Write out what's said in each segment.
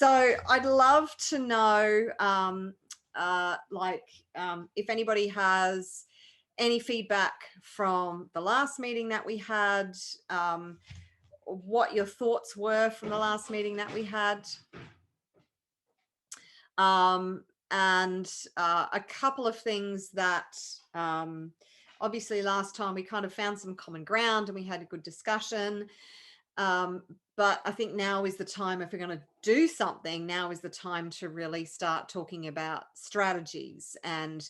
So I'd love to know, if anybody has any feedback from the last meeting that we had, what your thoughts were from the last meeting that we had. And a couple of things that obviously last time we kind of found some common ground and we had a good discussion. But I think now is the time, if we're going to do something, now is the time to really start talking about strategies and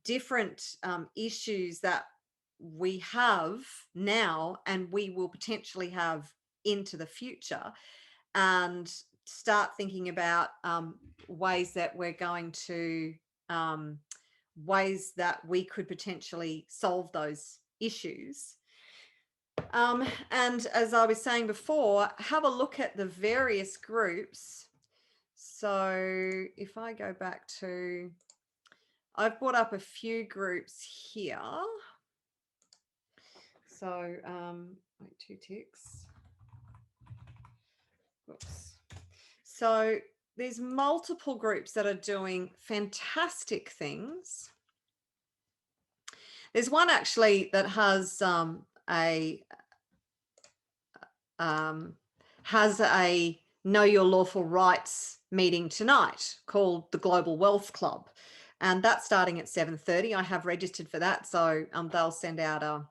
different issues that we have now and we will potentially have into the future, and start thinking about ways that we're going to ways that we could potentially solve those issues. And as I was saying before, have a look at the various groups. So if I go back to, I've brought up a few groups here. So wait, 2 ticks. Oops. So there's multiple groups that are doing fantastic things. There's one actually that has a Know Your Lawful Rights meeting tonight called the Global Wealth Club, and that's starting at 7:30. I have registered for that, so they'll send out a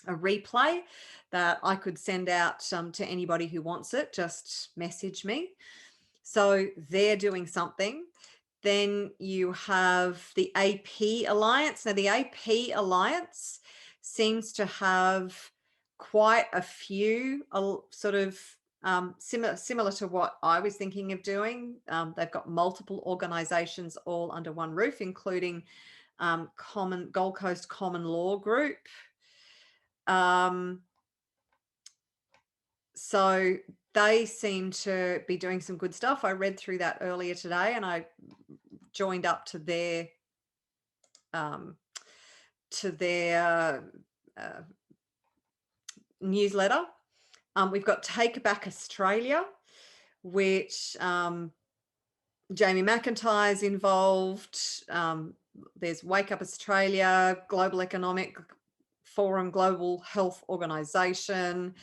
replay that I could send out to anybody who wants it. Just message me. So they're doing something. Then you have the AP Alliance. Now the AP Alliance seems to have quite a few sort of similar to what I was thinking of doing. They've got multiple organizations all under one roof, including Gold Coast Common Law Group. So they seem to be doing some good stuff. I read through that earlier today and I joined up to their newsletter. We've got Take Back Australia, which Jamie McIntyre's involved. There's Wake Up Australia, Global Economic Forum, Global Health Organization.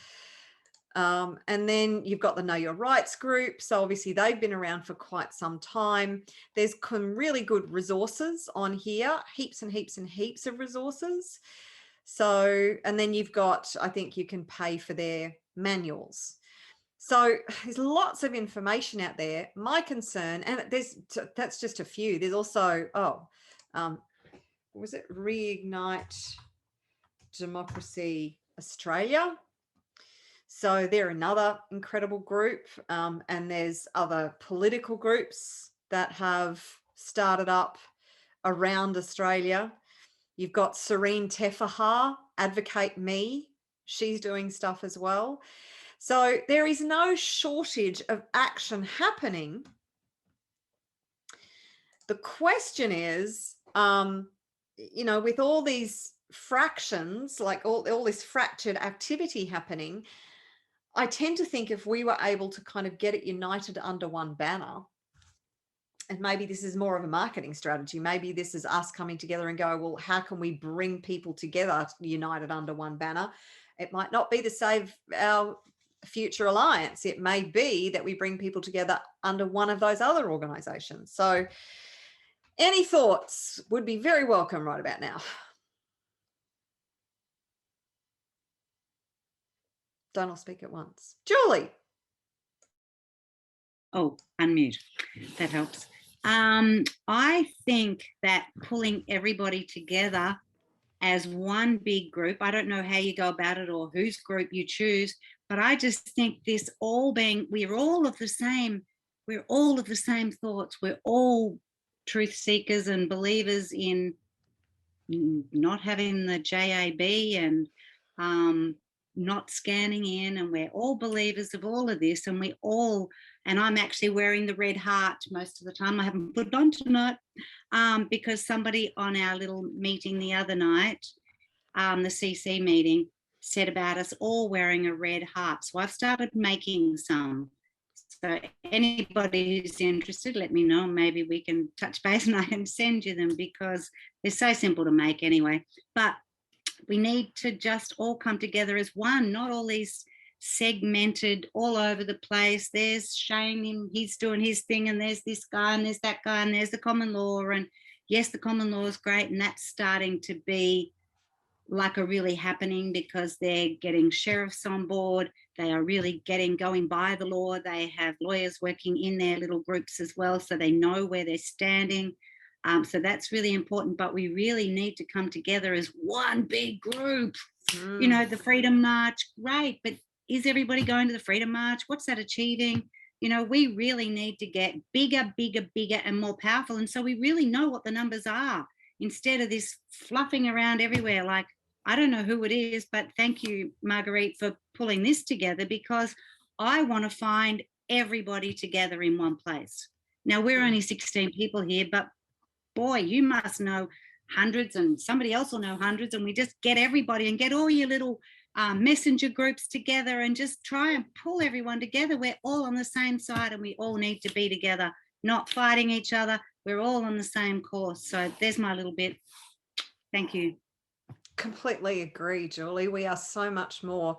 And then you've got the Know Your Rights group. So obviously they've been around for quite some time. There's some really good resources on here, heaps and heaps and heaps of resources. So, and then you've got, I think you can pay for their manuals. So there's lots of information out there. My concern, and that's just a few. There's also, was it Reignite Democracy Australia? So they're another incredible group. And there's other political groups that have started up around Australia. You've got Serene Tefaha, Advocate Me. She's doing stuff as well. So there is no shortage of action happening. The question is, with all these fractions, like all this fractured activity happening, I tend to think if we were able to kind of get it united under one banner, and maybe this is more of a marketing strategy, maybe this is us coming together and go, well, how can we bring people together united under one banner? It might not be to save our future alliance. It may be that we bring people together under one of those other organizations. So any thoughts would be very welcome right about now. Don't all speak at once. Julie. Oh, unmute. That helps. I think that pulling everybody together as one big group, I don't know how you go about it or whose group you choose, but I just think this all being, we're all of the same thoughts. We're all truth seekers and believers in not having the JAB and not scanning in, and we're all believers of all of this, and and I'm actually wearing the red heart most of the time. I haven't put it on tonight because somebody on our little meeting the other night, the CC meeting, said about us all wearing a red heart. So I've started making some. So anybody who's interested, let me know. Maybe we can touch base and I can send you them, because they're so simple to make anyway. But we need to just all come together as one, not all these segmented all over the place. There's Shane, he's doing his thing, and there's this guy, and there's that guy, and there's the common law. And yes, the common law is great, and that's starting to be like a really happening, because they're getting sheriffs on board. They are really going by the law. They have lawyers working in their little groups as well, so they know where they're standing. So that's really important, but we really need to come together as one big group. You know, the Freedom March, great, but is everybody going to the Freedom March? What's that achieving? You know, we really need to get bigger, bigger, bigger, and more powerful. And so we really know what the numbers are, instead of this fluffing around everywhere. Like, I don't know who it is, but thank you, Marguerite, for pulling this together, because I want to find everybody together in one place. Now, we're only 16 people here, but boy, you must know hundreds, and somebody else will know hundreds, and we just get everybody and get all your little messenger groups together and just try and pull everyone together. We're all on the same side, and we all need to be together, not fighting each other. We're all on the same course. So there's my little bit. Thank you. Completely agree, Julie. We are so much more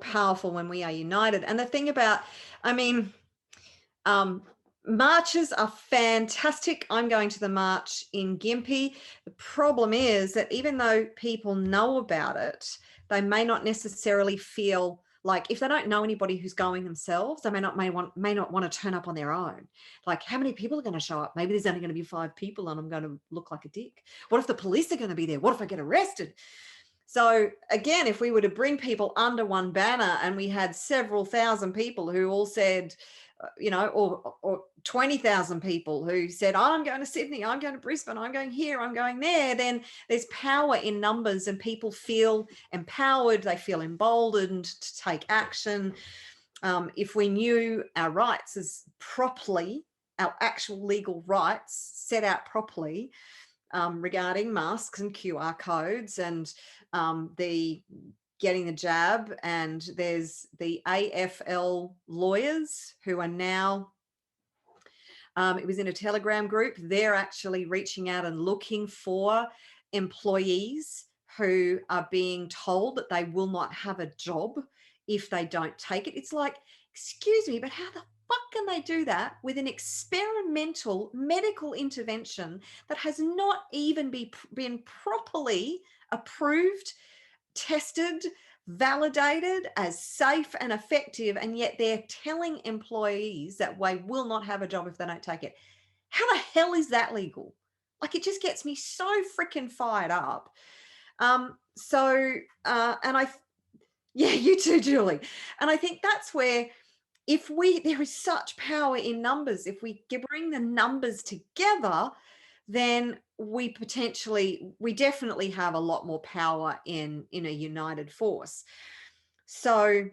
powerful when we are united. And the thing about, I mean, marches are fantastic. I'm going to the march in Gympie. The problem is that even though people know about it, they may not necessarily feel like, if they don't know anybody who's going themselves, they may not want to turn up on their own. Like, how many people are going to show up? Maybe there's only going to be 5 people and I'm going to look like a dick. What if the police are going to be there? What if I get arrested? So again, if we were to bring people under one banner and we had several thousand people who all said, or 20,000 people who said, oh, I'm going to Sydney, I'm going to Brisbane, I'm going here, I'm going there, then there's power in numbers and people feel empowered, they feel emboldened to take action. If we knew our rights as properly, our actual legal rights set out properly, regarding masks and QR codes and the getting the jab, and there's the AFL lawyers who are now, it was in a Telegram group, they're actually reaching out and looking for employees who are being told that they will not have a job if they don't take it. It's like, excuse me, but how the fuck can they do that with an experimental medical intervention that has not even been properly approved, tested, validated as safe and effective, and yet they're telling employees that they will not have a job if they don't take it? How the hell is that legal? Like, it just gets me so freaking fired up. Yeah, you too, Julie. And I think that's where, there is such power in numbers. If we bring the numbers together, then we definitely have a lot more power in a united force. So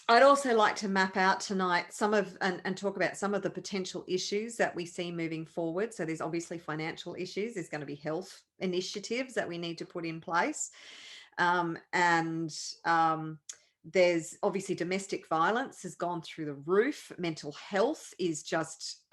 I'd also like to map out tonight and talk about some of the potential issues that we see moving forward. So there's obviously financial issues. There's going to be health initiatives that we need to put in place. There's obviously domestic violence has gone through the roof. Mental health is just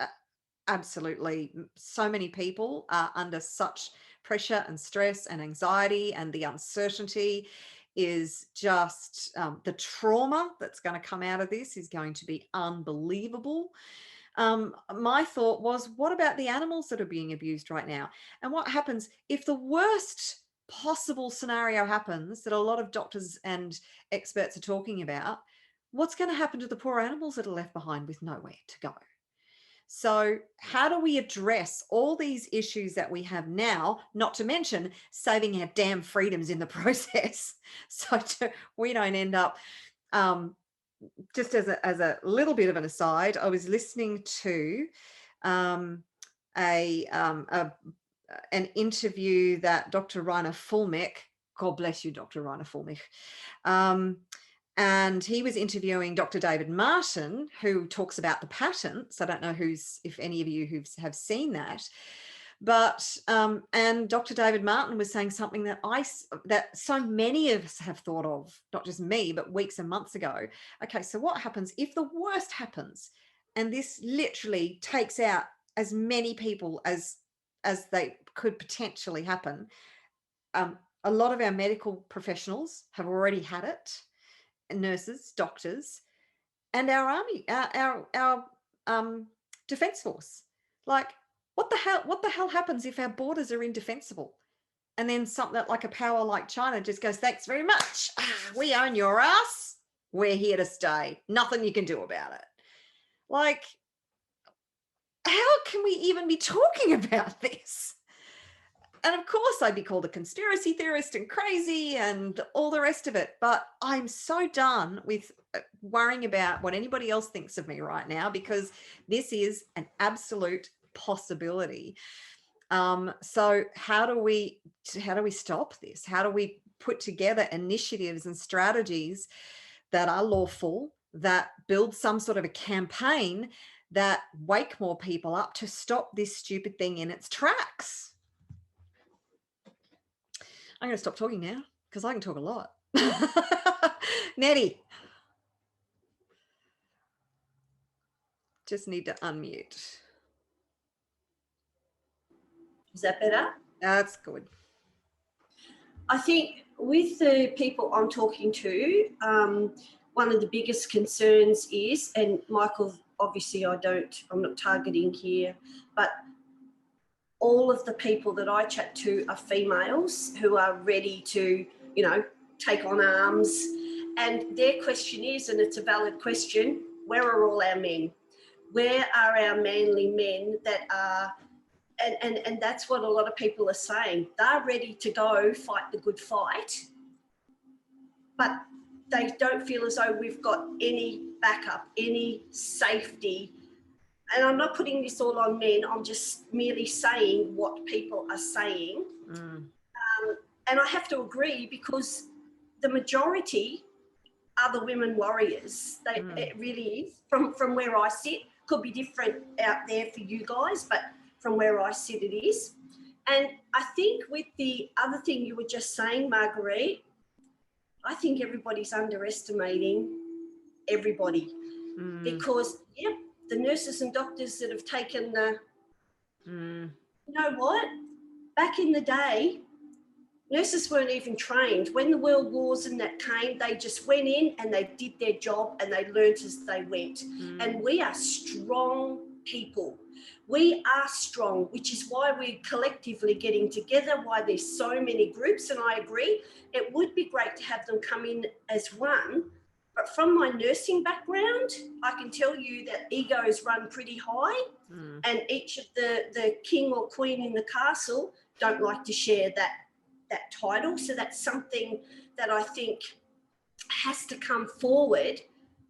absolutely, so many people are under such pressure and stress and anxiety, and the uncertainty is just, the trauma that's going to come out of this is going to be unbelievable. My thought was, what about the animals that are being abused right now? And what happens if the worst possible scenario happens that a lot of doctors and experts are talking about? What's going to happen to the poor animals that are left behind with nowhere to go? So how do we address all these issues that we have now, not to mention saving our damn freedoms in the process, so we don't end up, just as a little bit of an aside, I was listening to an interview that Dr. Rainer Fulmich, God bless you, Dr. Rainer Fulmich, and he was interviewing Dr. David Martin, who talks about the patents. I don't know if any of you have seen that, But and Dr. David Martin was saying something that that so many of us have thought of, not just me, but weeks and months ago. Okay, so what happens if the worst happens, and this literally takes out as many people as they could potentially happen? A lot of our medical professionals have already had it, nurses, doctors, and our army, our defense force. Like, what the hell happens if our borders are indefensible, and then something like a power like China just goes, thanks very much, we own your ass, we're here to stay, nothing you can do about it? Like, how can we even be talking about this? And of course, I'd be called a conspiracy theorist and crazy and all the rest of it. But I'm so done with worrying about what anybody else thinks of me right now, because this is an absolute possibility. So how do we stop this? How do we put together initiatives and strategies that are lawful, that build some sort of a campaign that wake more people up to stop this stupid thing in its tracks? I'm going to stop talking now because I can talk a lot. Nettie, just need to unmute. Is that better? That's good. I think with the people I'm talking to, one of the biggest concerns is, and Michael, obviously I'm not targeting here, but all of the people that I chat to are females who are ready to, take on arms. And their question is, and it's a valid question, where are all our men? Where are our manly men that are, and that's what a lot of people are saying. They're ready to go fight the good fight, but they don't feel as though we've got any backup, any safety. And I'm not putting this all on men. I'm just merely saying what people are saying. And I have to agree, because the majority are the women warriors. It really is. From where I sit, could be different out there for you guys, but from where I sit, it is. And I think with the other thing you were just saying, Marguerite, I think everybody's underestimating everybody. Because, the nurses and doctors that have taken the, you know what? Back in the day, nurses weren't even trained. When the world wars and that came, they just went in and they did their job and they learnt as they went. And we are strong people. We are strong, which is why we're collectively getting together, why there's so many groups. And I agree, it would be great to have them come in as one. But from my nursing background, I can tell you that egos run pretty high, and each of the king or queen in the castle don't like to share that title. So that's something that I think has to come forward,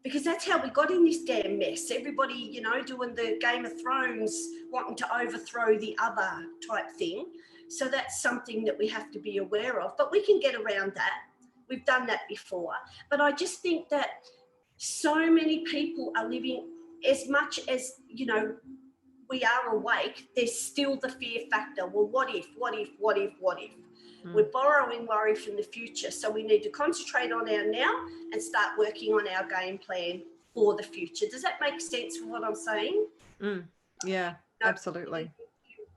because that's how we got in this damn mess. Everybody, doing the Game of Thrones, wanting to overthrow the other type thing. So that's something that we have to be aware of, but we can get around that. We've done that before. But I just think that so many people are living, as much as, we are awake, there's still the fear factor. Well, what if? We're borrowing worry from the future. So we need to concentrate on our now and start working on our game plan for the future. Does that make sense for what I'm saying? Yeah, absolutely.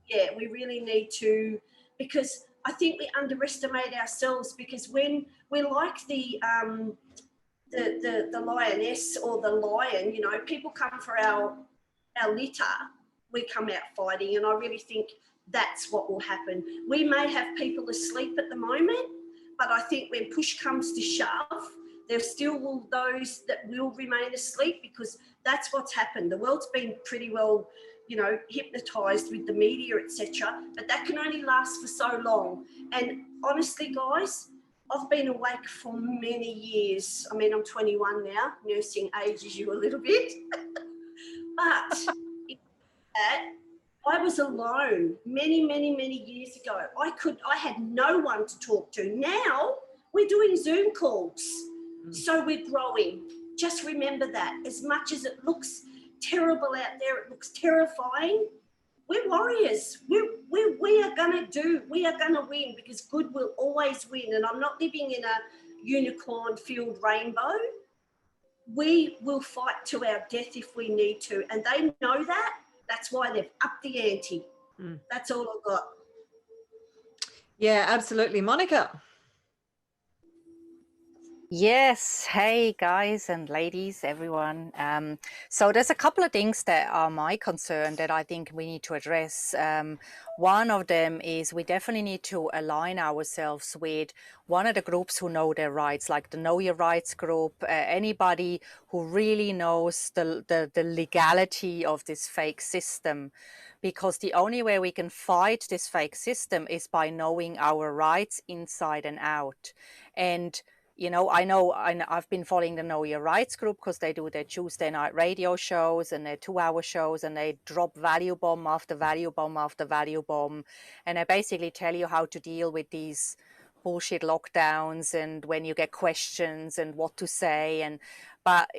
Yeah, we really need to, because I think we underestimate ourselves, because when we're like the lioness or the lion, people come for our litter, we come out fighting. And I really think that's what will happen. We may have people asleep at the moment, but I think when push comes to shove, there still will those that will remain asleep, because that's what's happened. The world's been pretty well, hypnotized with the media, etc. But that can only last for so long. And honestly, guys, I've been awake for many years. I mean, I'm 21 now. Nursing ages you a little bit. But I was alone many, many, many years ago. I had no one to talk to. Now we're doing Zoom calls. So we're growing. Just remember that. As much as it looks terrible out there, it looks terrifying, we're warriors. We are going to win, because good will always win. And I'm not living in a unicorn-filled rainbow. We will fight to our death if we need to. And they know that. That's why they've upped the ante. That's all I've got. Yeah, absolutely. Monica. Yes, hey guys and ladies, everyone. So there's a couple of things that are my concern that I think we need to address. One of them is we definitely need to align ourselves with one of the groups who know their rights, like the Know Your Rights group, anybody who really knows the legality of this fake system. Because the only way we can fight this fake system is by knowing our rights inside and out. And you know, I've been following the Know Your Rights group because they do their Tuesday night radio shows and their 2-hour shows, and they drop value bomb after value bomb after value bomb. And they basically tell you how to deal with these bullshit lockdowns and when you get questions and what to say. But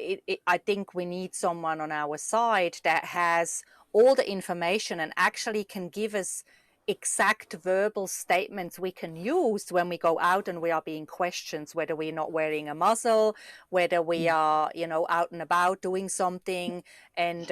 I think we need someone on our side that has all the information and actually can give us exact verbal statements we can use when we go out and we are being questioned, whether we're not wearing a muzzle, whether we are, you know, out and about doing something, and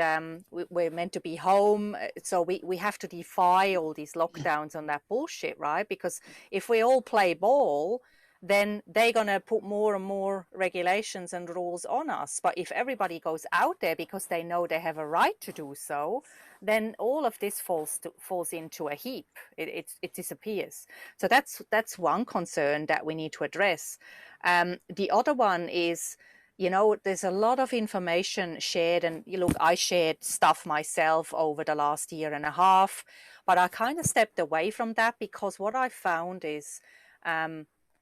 we're meant to be home. So we have to defy all these lockdowns on that bullshit, right? Because if we all play ball, then they're going to put more and more regulations and rules on us. But if everybody goes out there because they know they have a right to do so, then all of this falls into a heap. It disappears. So that's one concern that we need to address. The other one is, you know, there's a lot of information shared, and you look, I shared stuff myself over the last year and a half, but I kind of stepped away from that because what I found is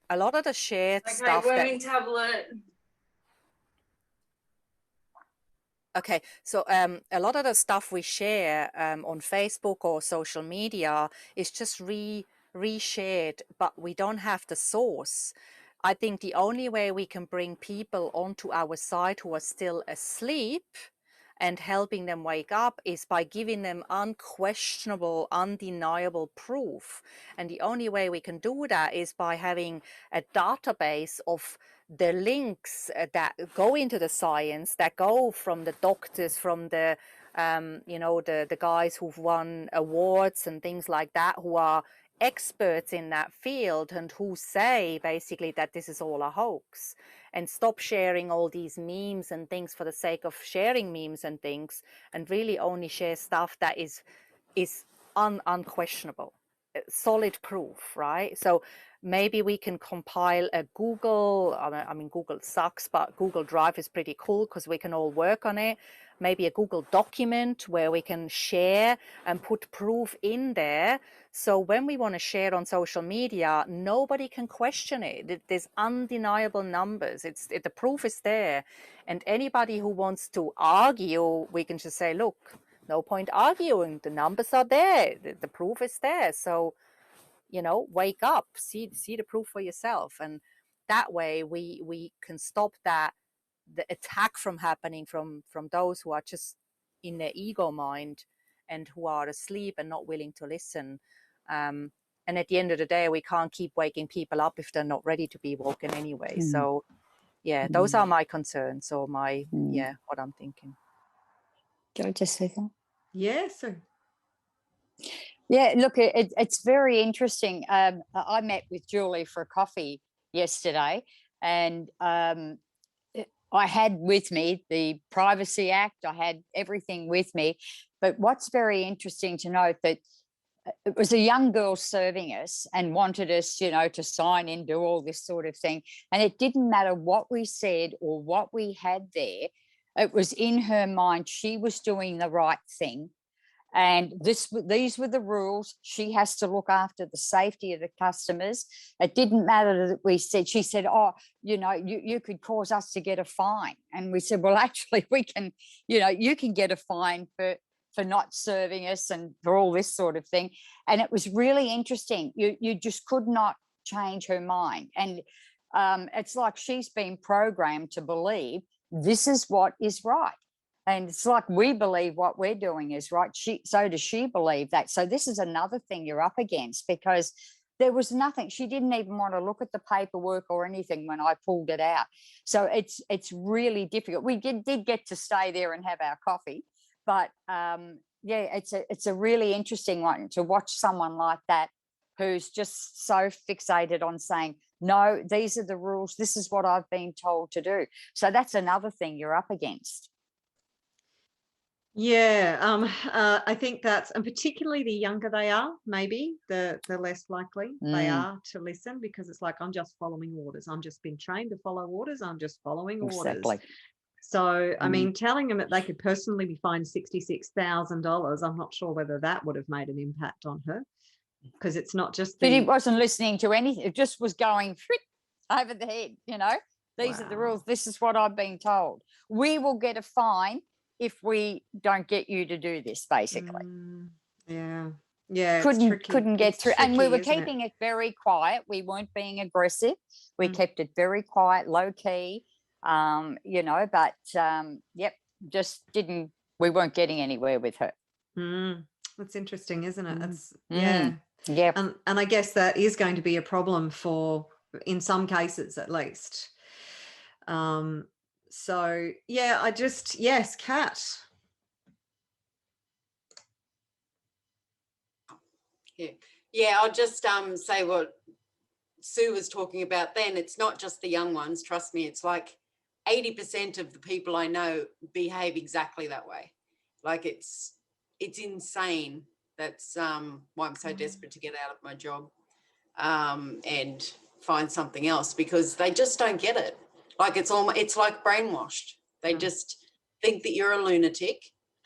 a lot of the shared like stuff. My learning tablet. Okay, so a lot of the stuff we share on Facebook or social media is just reshared, but we don't have the source. I think the only way we can bring people onto our side who are still asleep and helping them wake up is by giving them unquestionable, undeniable proof. And the only way we can do that is by having a database of the links that go into the science, that go from the doctors, from the you know, the guys who've won awards and things like that, who are experts in that field and who say basically that this is all a hoax, and stop sharing all these memes and things for the sake of sharing memes and things, and really only share stuff that is unquestionable, solid proof, right? So maybe we can compile a Google, I mean, Google sucks, but Google Drive is pretty cool because we can all work on it. Maybe a Google document where we can share and put proof in there. So when we want to share on social media, nobody can question it. There's undeniable numbers. The proof is there. And anybody who wants to argue, we can just say, look, no point arguing. The numbers are there. The proof is there. So, you know, wake up, see the proof for yourself. And that way we can stop the attack from happening from those who are just in their ego mind and who are asleep and not willing to listen. And at the end of the day, we can't keep waking people up if they're not ready to be woken anyway. So yeah, those are my concerns, or my what I'm thinking. Can I just say that? Yes. Yeah, yeah, look, it's very interesting. I met with Julie for a coffee yesterday, and I had with me the Privacy Act. I had everything with me. But what's very interesting to note that it was a young girl serving us and wanted us, you know, to sign in, do all this sort of thing. And it didn't matter what we said or what we had there. It was in her mind. She was doing the right thing. And these were the rules. She has to look after the safety of the customers. It didn't matter that we said, she said, oh, you know, you could cause us to get a fine. And we said, well, actually, we can, you know, you can get a fine for not serving us and for all this sort of thing. And it was really interesting. You just could not change her mind. And it's like she's been programmed to believe this is what is right. And it's like we believe what we're doing is right. So does she believe that. So this is another thing you're up against, because there was nothing. She didn't even want to look at the paperwork or anything when I pulled it out. So it's really difficult. We did get to stay there and have our coffee, but yeah, it's a really interesting one to watch someone like that who's just so fixated on saying, no, these are the rules. This is what I've been told to do. So that's another thing you're up against. Yeah, I think that's, and particularly the younger they are, maybe the less likely they are to listen, because it's like, I'm just following orders. I'm just been trained to follow orders. I'm just following orders. Exactly. So, I mean, telling them that they could personally be fined $66,000, I'm not sure whether that would have made an impact on her, because it's not just But he the, wasn't listening to anything. It just was going over the head, you know. These are the Wow. rules. This is what I've been told. We will get a fine if we don't get you to do this, basically. yeah. Yeah, it's tricky. Couldn't get It's through. And we tricky, were isn't it? keeping it very quiet. We weren't being aggressive. We kept it very quiet, low key, you know, but yep, just didn't, we weren't getting anywhere with her. That's interesting, isn't it? It's Yeah. and I guess that is going to be a problem for, in some cases at least. So yeah, yes, Kat. Yeah, I'll just say what Sue was talking about then. It's not just the young ones, trust me. It's like 80% of the people I know behave exactly that way. Like it's insane. That's why I'm so desperate to get out of my job and find something else, because they just don't get it. Like it's like brainwashed. They just think that you're a lunatic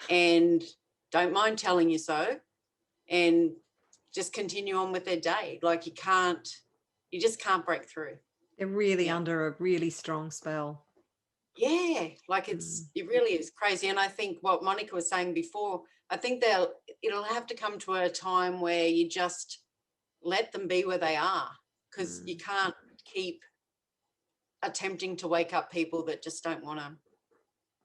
and don't mind telling you so, and just continue on with their day. Like you just can't break through. They're really under a really strong spell. Yeah, like it really is crazy. And I think what Monica was saying before, I think it'll have to come to a time where you just let them be where they are, because you can't keep attempting to wake up people that just don't want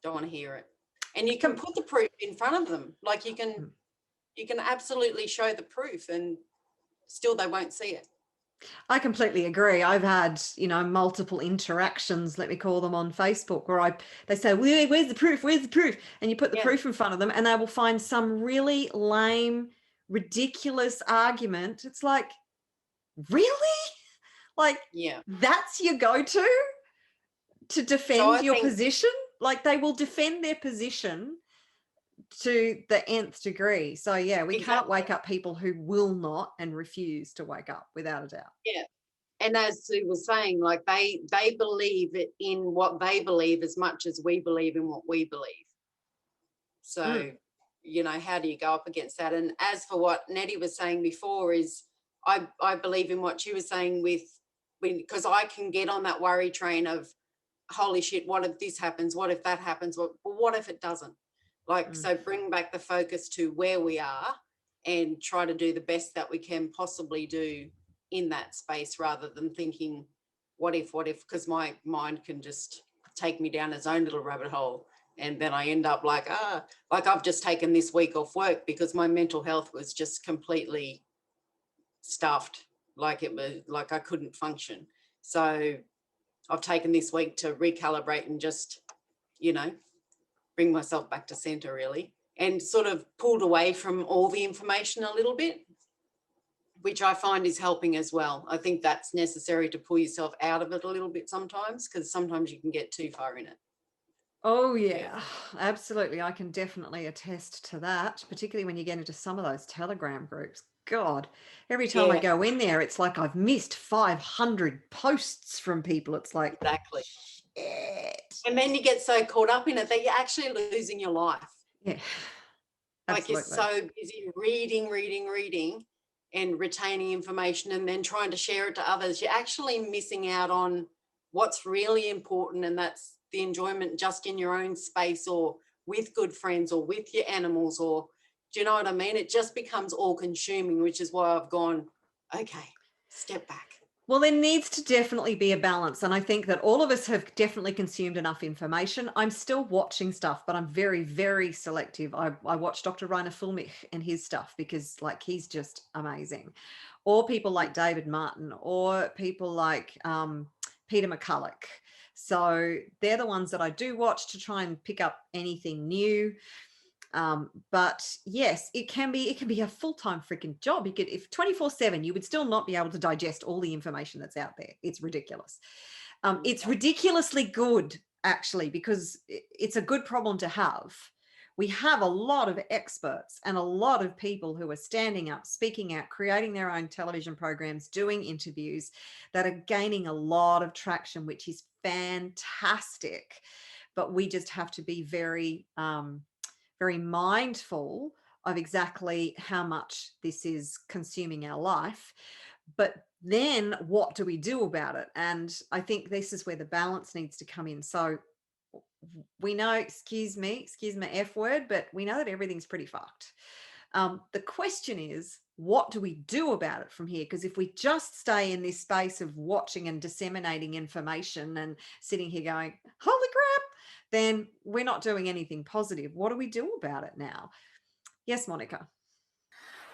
to hear it. And you can put the proof in front of them. Like you can absolutely show the proof, and still they won't see it. I completely agree. I've had, multiple interactions, let me call them, on Facebook, where they say, where's the proof? Where's the proof? And you put the proof in front of them and they will find some really lame, ridiculous argument. It's like, really? Like, that's your go-to to defend your position? Like, they will defend their position to the nth degree. So yeah, we can't wake up people who will not and refuse to wake up, without a doubt. Yeah. And as Sue was saying, like they believe in what they believe as much as we believe in what we believe. So, how do you go up against that? And as for what Nettie was saying before, is I believe in what she was saying because I can get on that worry train of, holy shit, what if this happens? What if that happens? What if it doesn't? Like, so bring back the focus to where we are and try to do the best that we can possibly do in that space, rather than thinking, what if, because my mind can just take me down its own little rabbit hole. And then I end up like I've just taken this week off work because my mental health was just completely stuffed. Like it was like I couldn't function. So I've taken this week to recalibrate and just, bring myself back to center, really, and sort of pulled away from all the information a little bit, which I find is helping as well. I think that's necessary to pull yourself out of it a little bit sometimes, because sometimes you can get too far in it. Oh yeah, absolutely. I can definitely attest to that, particularly when you get into some of those Telegram groups. God, every time I go in there, it's like I've missed 500 posts from people. It's like, exactly. Shit. And then you get so caught up in it that you're actually losing your life. Yeah. Like you're so busy reading and retaining information and then trying to share it to others. You're actually missing out on what's really important, and that's the enjoyment just in your own space, or with good friends, or with your animals, or do you know what I mean? It just becomes all consuming, which is why I've gone, okay, step back. Well, there needs to definitely be a balance. And I think that all of us have definitely consumed enough information. I'm still watching stuff, but I'm very, very selective. I watch Dr. Rainer Fulmich and his stuff because like he's just amazing. Or people like David Martin or people like Peter McCulloch. So they're the ones that I do watch to try and pick up anything new. But yes, it can be a full-time freaking job. You could, if 24/7, you would still not be able to digest all the information that's out there. It's ridiculous. It's ridiculously good, actually, because it's a good problem to have. We have a lot of experts and a lot of people who are standing up, speaking out, creating their own television programs, doing interviews that are gaining a lot of traction, which is fantastic. But we just have to be very very mindful of exactly how much this is consuming our life. But then what do we do about it? And I think this is where the balance needs to come in. So we know, excuse my F word, but we know that everything's pretty fucked. The question is, what do we do about it from here? Because if we just stay in this space of watching and disseminating information and sitting here going, holy crap, then we're not doing anything positive. What do we do about it now? Yes, Monica.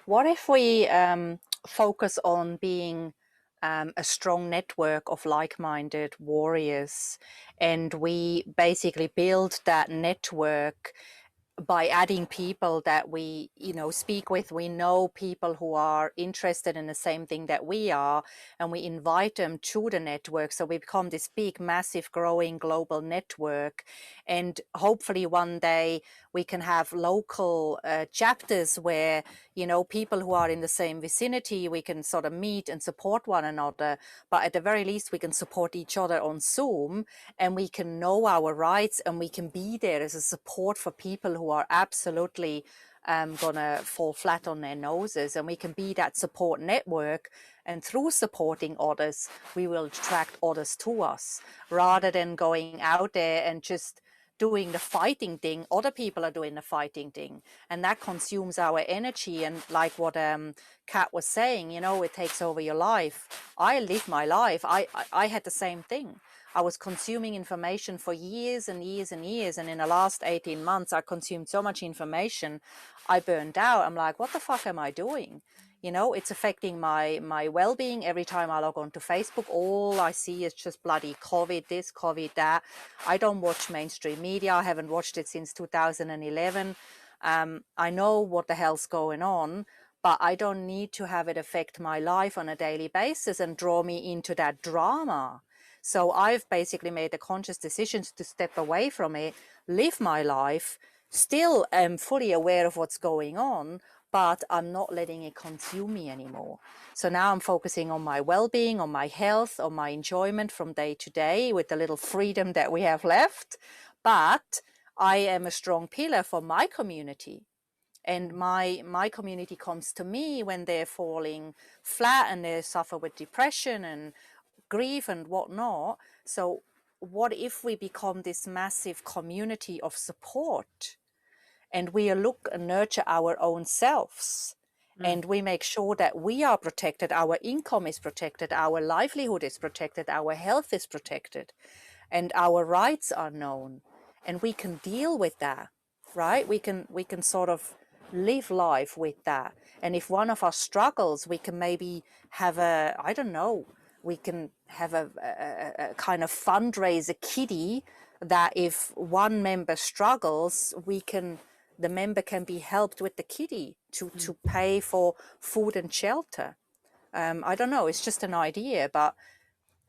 What if we focus on being a strong network of like-minded warriors, and we basically build that network by adding people that we, speak with. We know people who are interested in the same thing that we are, and we invite them to the network. So we become this big, massive, growing global network. And hopefully one day we can have local chapters where, people who are in the same vicinity, we can sort of meet and support one another. But at the very least, we can support each other on Zoom, and we can know our rights, and we can be there as a support for people who are absolutely gonna fall flat on their noses, and we can be that support network. And through supporting others, we will attract others to us, rather than going out there and just doing the fighting thing. Other people are doing the fighting thing, and that consumes our energy. And like what Kat was saying, it takes over your life. I live my life. I had the same thing. I was consuming information for years and years and years, and in the last 18 months I consumed so much information I burned out. I'm like, what the fuck am I doing? It's affecting my well-being. Every time I log on to Facebook, all I see is just bloody COVID this, COVID that. I don't watch mainstream media. I haven't watched it since 2011. I know what the hell's going on, but I don't need to have it affect my life on a daily basis and draw me into that drama. So I've basically made the conscious decisions to step away from it, live my life, still am fully aware of what's going on, but I'm not letting it consume me anymore. So now I'm focusing on my well-being, on my health, on my enjoyment from day to day with the little freedom that we have left. But I am a strong pillar for my community. And my community comes to me when they're falling flat and they suffer with depression and grief and whatnot. So what if we become this massive community of support, and we look and nurture our own selves, and we make sure that we are protected, our income is protected, our livelihood is protected, our health is protected, and our rights are known, and we can deal with that, right? We can sort of live life with that. And if one of us struggles, we can maybe have we can have a kind of fundraiser kitty that if one member struggles, the member can be helped with the kitty to pay for food and shelter. I don't know, it's just an idea, but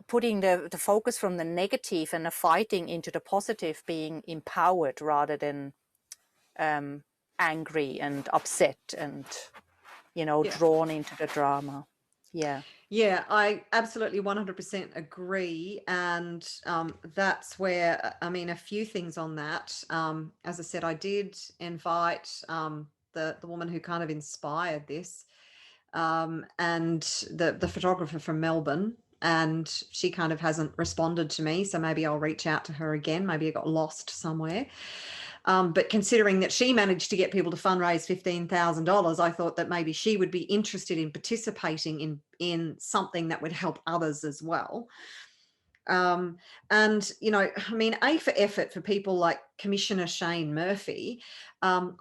putting the focus from the negative and the fighting into the positive, being empowered rather than angry and upset and, drawn into the drama. Yeah. Yeah, I absolutely 100% agree. And that's where, I mean, a few things on that. As I said, I did invite the woman who kind of inspired this and the photographer from Melbourne. And she kind of hasn't responded to me. So maybe I'll reach out to her again. Maybe I got lost somewhere. But considering that she managed to get people to fundraise $15,000, I thought that maybe she would be interested in participating in something that would help others as well. And, you know, I mean, A for effort for people like Commissioner Shane Murphy. I'm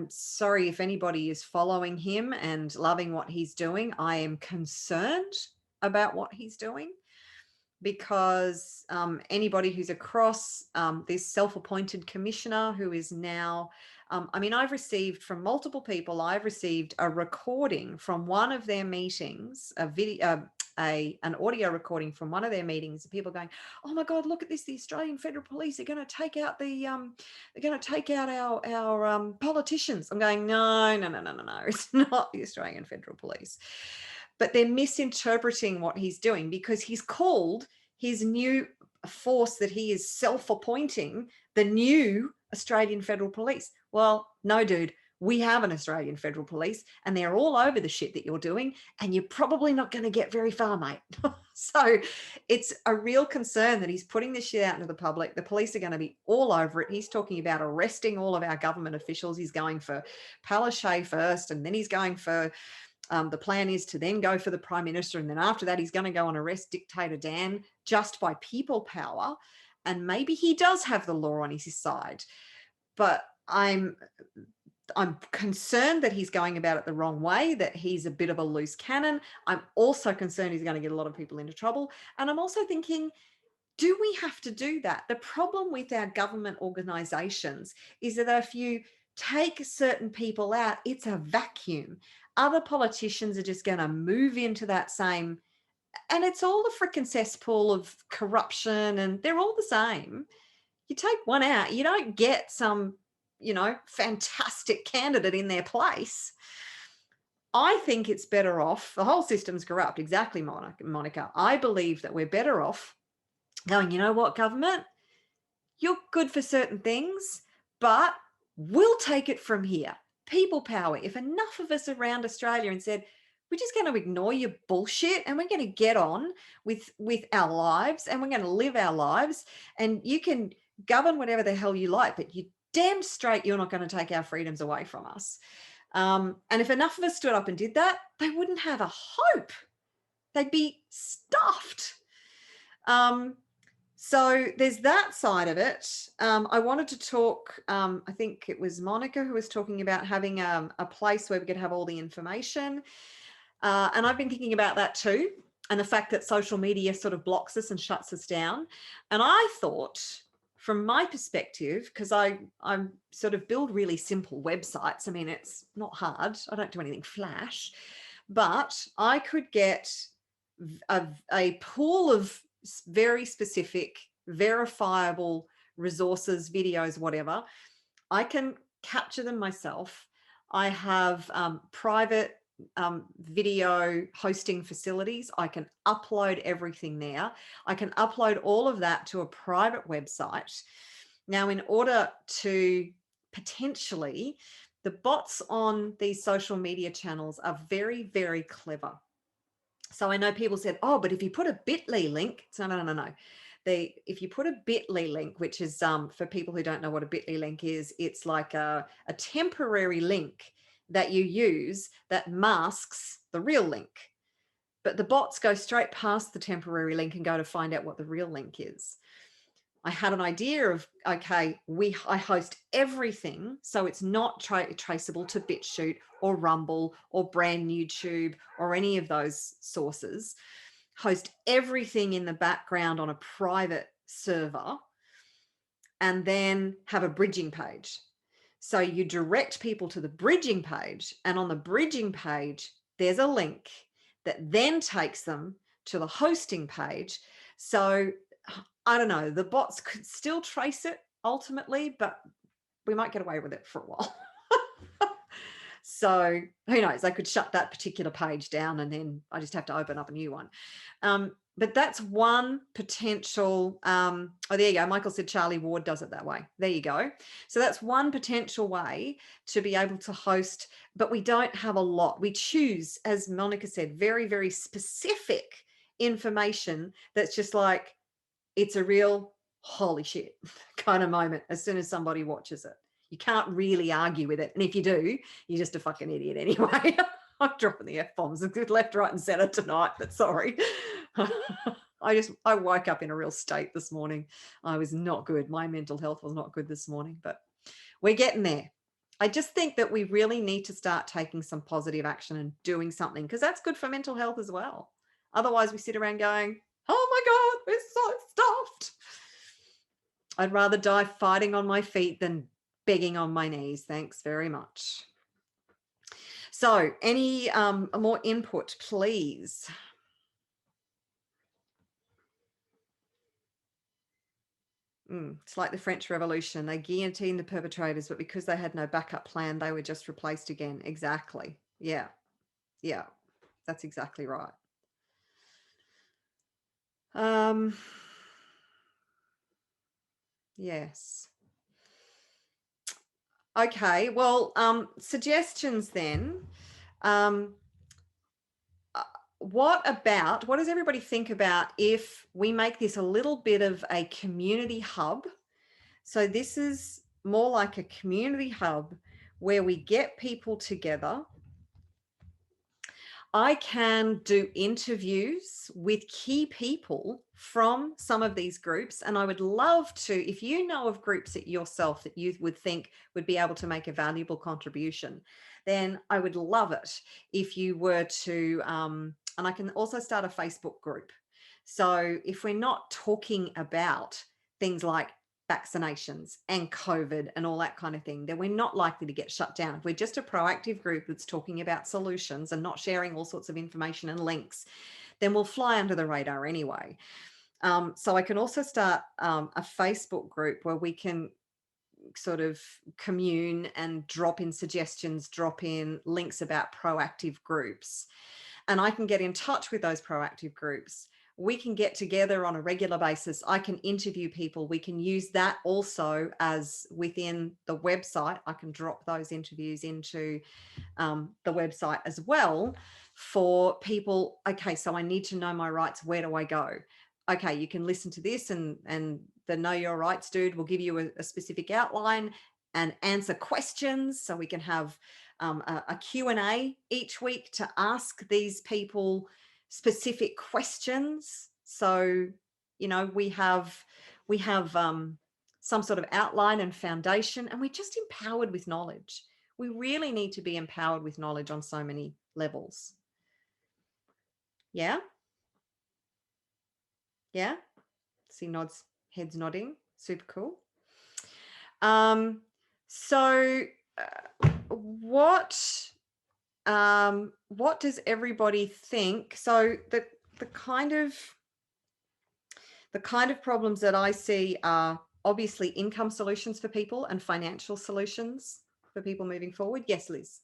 sorry if anybody is following him and loving what he's doing. I am concerned about what he's doing, because anybody who's across this self-appointed commissioner who is now, I mean, I've received from multiple people, I've received a recording from one of their meetings, a video, an audio recording from one of their meetings, people going, "Oh my God, look at this! The Australian Federal Police are going to take out our politicians." I'm going, no, it's not the Australian Federal Police. But they're misinterpreting what he's doing, because he's called his new force that he is self-appointing the new Australian Federal Police. Well, no, dude, we have an Australian Federal Police and they're all over the shit that you're doing, and you're probably not going to get very far, mate. So it's a real concern that he's putting this shit out into the public. The police are going to be all over it. He's talking about arresting all of our government officials. He's going for Palaszczuk first, and then he's going for the plan is to then go for the Prime Minister. And then after that, he's going to go and arrest Dictator Dan just by people power. And maybe he does have the law on his side. But I'm concerned that he's going about it the wrong way, that he's a bit of a loose cannon. I'm also concerned he's going to get a lot of people into trouble. And I'm also thinking, do we have to do that? The problem with our government organisations is that if you take certain people out, it's a vacuum. Other politicians are just going to move into that same, and it's all a freaking cesspool of corruption, and they're all the same. You take one out, you don't get some, you know, fantastic candidate in their place. I think it's better off. The whole system's corrupt. Exactly, Monica. I believe that we're better off going, you know what, government, you're good for certain things, but we'll take it from here. People power. If enough of us around Australia and said, we're just going to ignore your bullshit and we're going to get on with our lives, and we're going to live our lives, and you can govern whatever the hell you like, but you damn straight you're not going to take our freedoms away from us. And if enough of us stood up and did that, they wouldn't have a hope. They'd be stuffed. So there's that side of it. I wanted to talk, I think it was Monica who was talking about having a place where we could have all the information. And I've been thinking about that too, and the fact that social media sort of blocks us and shuts us down. And I thought, from my perspective, because I sort of build really simple websites. I mean, it's not hard. I don't do anything flash, but I could get a pool of very specific, verifiable resources, videos, whatever. I can capture them myself. I have private video hosting facilities. I can upload everything there. I can upload all of that to a private website. Now, in order to potentially, the bots on these social media channels are very, very clever. So I know people said, oh, but if you put a bit.ly link, so no. If you put a bit.ly link, which is for people who don't know what a bit.ly link is, it's like a temporary link that you use that masks the real link. But the bots go straight past the temporary link and go to find out what the real link is. I had an idea of, okay, I host everything, so it's not traceable to BitChute or Rumble or Brand YouTube or any of those sources. Host everything in the background on a private server, and then have a bridging page. So you direct people to the bridging page, and on the bridging page, there's a link that then takes them to the hosting page. So I don't know, the bots could still trace it ultimately, but we might get away with it for a while. So who knows, they could shut that particular page down and then I just have to open up a new one. But that's one potential, oh, there you go. Michael said Charlie Ward does it that way. There you go. So that's one potential way to be able to host, but we don't have a lot. We choose, as Monica said, very, very specific information that's just like, it's a real holy shit kind of moment as soon as somebody watches it. You can't really argue with it. And if you do, you're just a fucking idiot anyway. I'm dropping the F-bombs left, right, and center tonight, but sorry. I woke up in a real state this morning. I was not good. My mental health was not good this morning, but we're getting there. I just think that we really need to start taking some positive action and doing something, because that's good for mental health as well. Otherwise, we sit around going, oh my God, we're so stuffed. I'd rather die fighting on my feet than begging on my knees. Thanks very much. So any more input, please? It's like the French Revolution. They guillotined the perpetrators, but because they had no backup plan, they were just replaced again. Exactly. Yeah. Yeah. That's exactly right. Yes. Okay. Well, suggestions then. What does everybody think about if we make this a little bit of a community hub? So this is more like a community hub where we get people together. I can do interviews with key people from some of these groups. And I would love to, if you know of groups that yourself that you would think would be able to make a valuable contribution, then I would love it if you were to, and I can also start a Facebook group. So if we're not talking about things like vaccinations and COVID and all that kind of thing, then we're not likely to get shut down. If we're just a proactive group that's talking about solutions and not sharing all sorts of information and links, then we'll fly under the radar anyway. So I can also start a Facebook group where we can sort of commune and drop in suggestions, drop in links about proactive groups. And I can get in touch with those proactive groups. We can get together on a regular basis. I can interview people. We can use that also as within the website. I can drop those interviews into the website as well for people. Okay, so I need to know my rights. Where do I go? Okay, you can listen to this, and the Know Your Rights dude will give you a specific outline and answer questions. So we can have a Q&A each week to ask these people specific questions. So, you know, we have some sort of outline and foundation, and we're just empowered with knowledge. We really need to be empowered with knowledge on so many levels. Yeah. Yeah. See nods, heads nodding. Super cool. So what does everybody think? So the kind of problems that I see are obviously income solutions for people and financial solutions for people moving forward. Yes, Liz.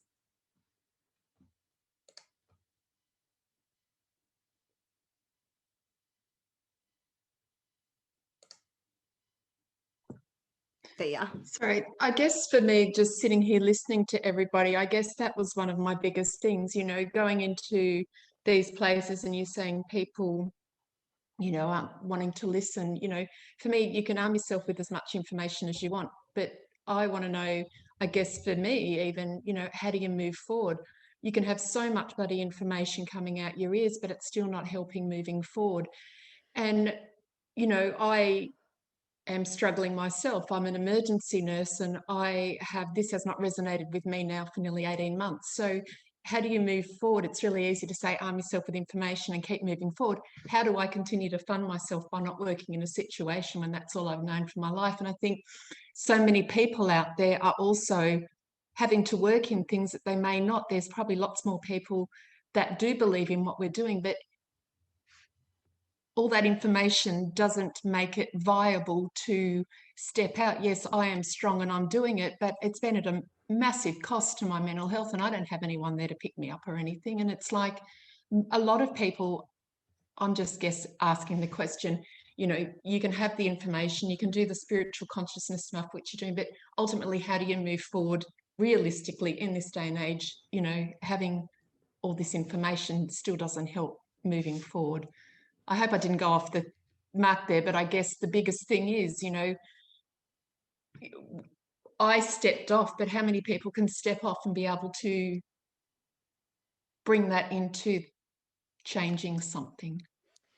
Thea. Sorry, I guess for me, just sitting here listening to everybody, I guess that was one of my biggest things, you know, going into these places and you saying people, you know, aren't wanting to listen. You know, for me, you can arm yourself with as much information as you want, but I want to know, I guess for me, even, you know, how do you move forward? You can have so much bloody information coming out your ears, but it's still not helping moving forward. And, you know, I am struggling myself. I'm an emergency nurse and this has not resonated with me now for nearly 18 months. So how do you move forward? It's really easy to say, arm yourself with information and keep moving forward. How do I continue to fund myself by not working in a situation when that's all I've known for my life? And I think so many people out there are also having to work in things that they may not. There's probably lots more people that do believe in what we're doing, but all that information doesn't make it viable to step out. Yes, I am strong and I'm doing it, but it's been at a massive cost to my mental health and I don't have anyone there to pick me up or anything. And it's like a lot of people, I'm just asking the question, you know, you can have the information, you can do the spiritual consciousness stuff, which you're doing, but ultimately, how do you move forward realistically in this day and age? You know, having all this information still doesn't help moving forward. I hope I didn't go off the Mark there, but I guess the biggest thing is, you know, I stepped off, but how many people can step off and be able to bring that into changing something?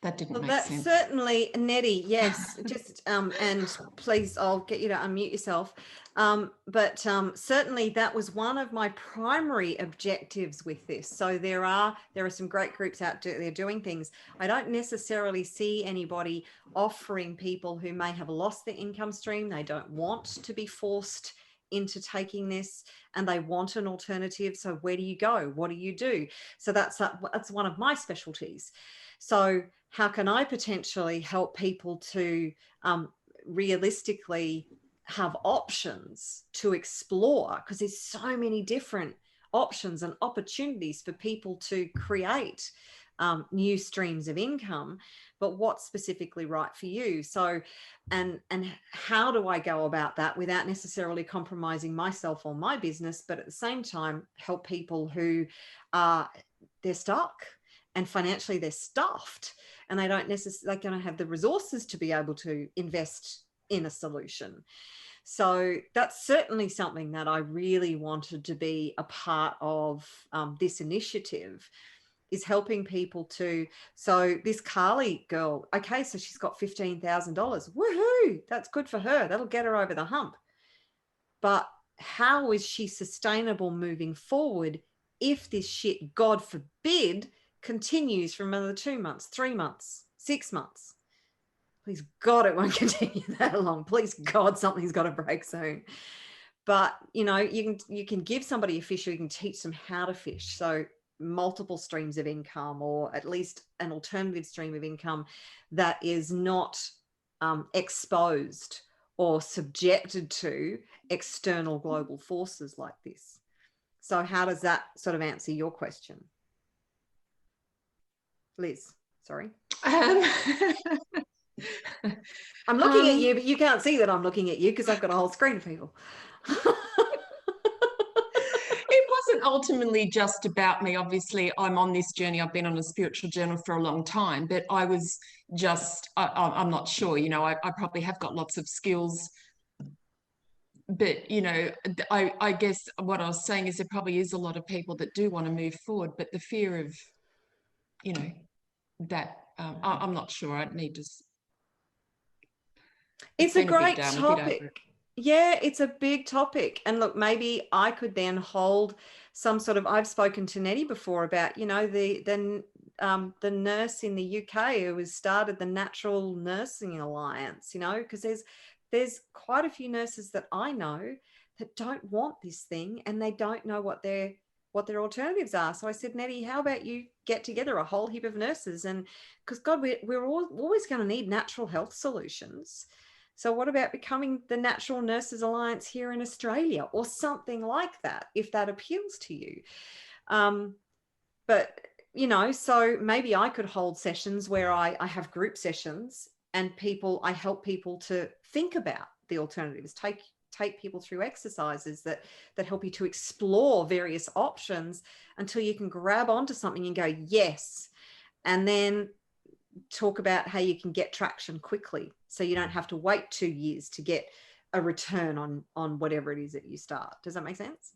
That didn't Well, make that's sense. certainly Nettie. Yes, just and please, I'll get you to unmute yourself. But certainly that was one of my primary objectives with this. So there are some great groups out there doing things. I don't necessarily see anybody offering people who may have lost their income stream. They don't want to be forced into taking this, and they want an alternative. So where do you go? What do you do? So that's one of my specialties. So how can I potentially help people to realistically have options to explore? Because there's so many different options and opportunities for people to create new streams of income, but what's specifically right for you? So, and how do I go about that without necessarily compromising myself or my business, but at the same time help people who are, they're stuck and financially they're stuffed and they don't necessarily, they're going to have the resources to be able to invest in a solution. So that's certainly something that I really wanted to be a part of this initiative, is helping people to, so this Carly girl, okay, so she's got $15,000. Woohoo! That's good for her. That'll get her over the hump. But how is she sustainable moving forward if this shit, God forbid, continues for another 2 months, 3 months, 6 months? Please God, it won't continue that long. Please God, something's got to break soon. But you know, you can give somebody a fish, or you can teach them how to fish. So multiple streams of income, or at least an alternative stream of income that is not exposed or subjected to external global forces like this. So how does that sort of answer your question? Liz, sorry. Um, I'm looking at you, but you can't see that I'm looking at you because I've got a whole screen of people. It wasn't ultimately just about me. Obviously, I'm on this journey. I've been on a spiritual journey for a long time, but I was just, I'm not sure, you know, I probably have got lots of skills, but, you know, I guess what I was saying is there probably is a lot of people that do want to move forward, but the fear of, you know, that, I'm not sure. I'd need to. It's a been a bit great down, a bit over topic. it. Yeah, it's a big topic. And look, maybe I could then hold some sort of, I've spoken to Nettie before about, you know, the nurse in the UK who has started the Natural Nursing Alliance, you know, because there's quite a few nurses that I know that don't want this thing and they don't know what their alternatives are. So I said, Nettie, how about you get together a whole heap of nurses? And because God, we're always going to need natural health solutions. So what about becoming the Natural Nurses Alliance here in Australia, or something like that, if that appeals to you? But, you know, so maybe I could hold sessions where I have group sessions and I help people to think about the alternatives, take people through exercises that help you to explore various options until you can grab onto something and go, yes. And then talk about how you can get traction quickly, so you don't have to wait 2 years to get a return on whatever it is that you start. Does that make sense,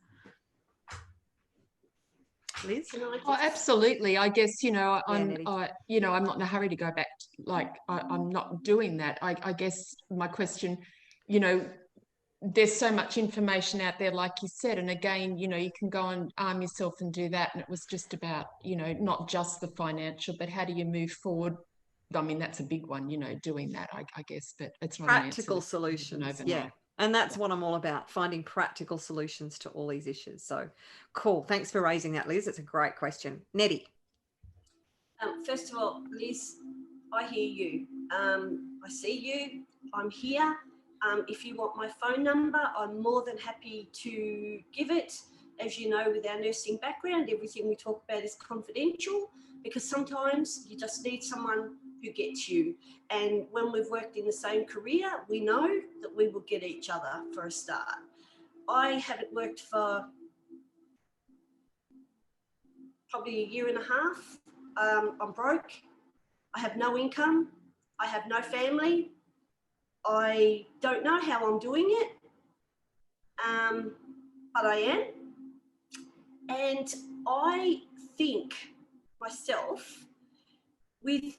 Liz? Oh, absolutely. I guess, you know, Yeah, you know, I'm not in a hurry to go back. Like, I'm not doing that. I guess my question, you know, there's so much information out there, like you said, and again, you know, you can go and arm yourself and do that. And it was just about, you know, not just the financial, but how do you move forward? I mean, that's a big one, you know, doing that, I guess, but it's not practical an answer solutions. overnight. Yeah, and that's what I'm all about, finding practical solutions to all these issues. So cool, thanks for raising that, Liz. It's a great question. Nettie. First of all, Liz, I hear you. I see you. I'm here. If you want my phone number, I'm more than happy to give it. As you know, with our nursing background, everything we talk about is confidential, because sometimes you just need someone who gets you. And when we've worked in the same career, we know that we will get each other for a start. I haven't worked for probably a year and a half. I'm broke. I have no income. I have no family. I don't know how I'm doing it, but I am. And I think myself, with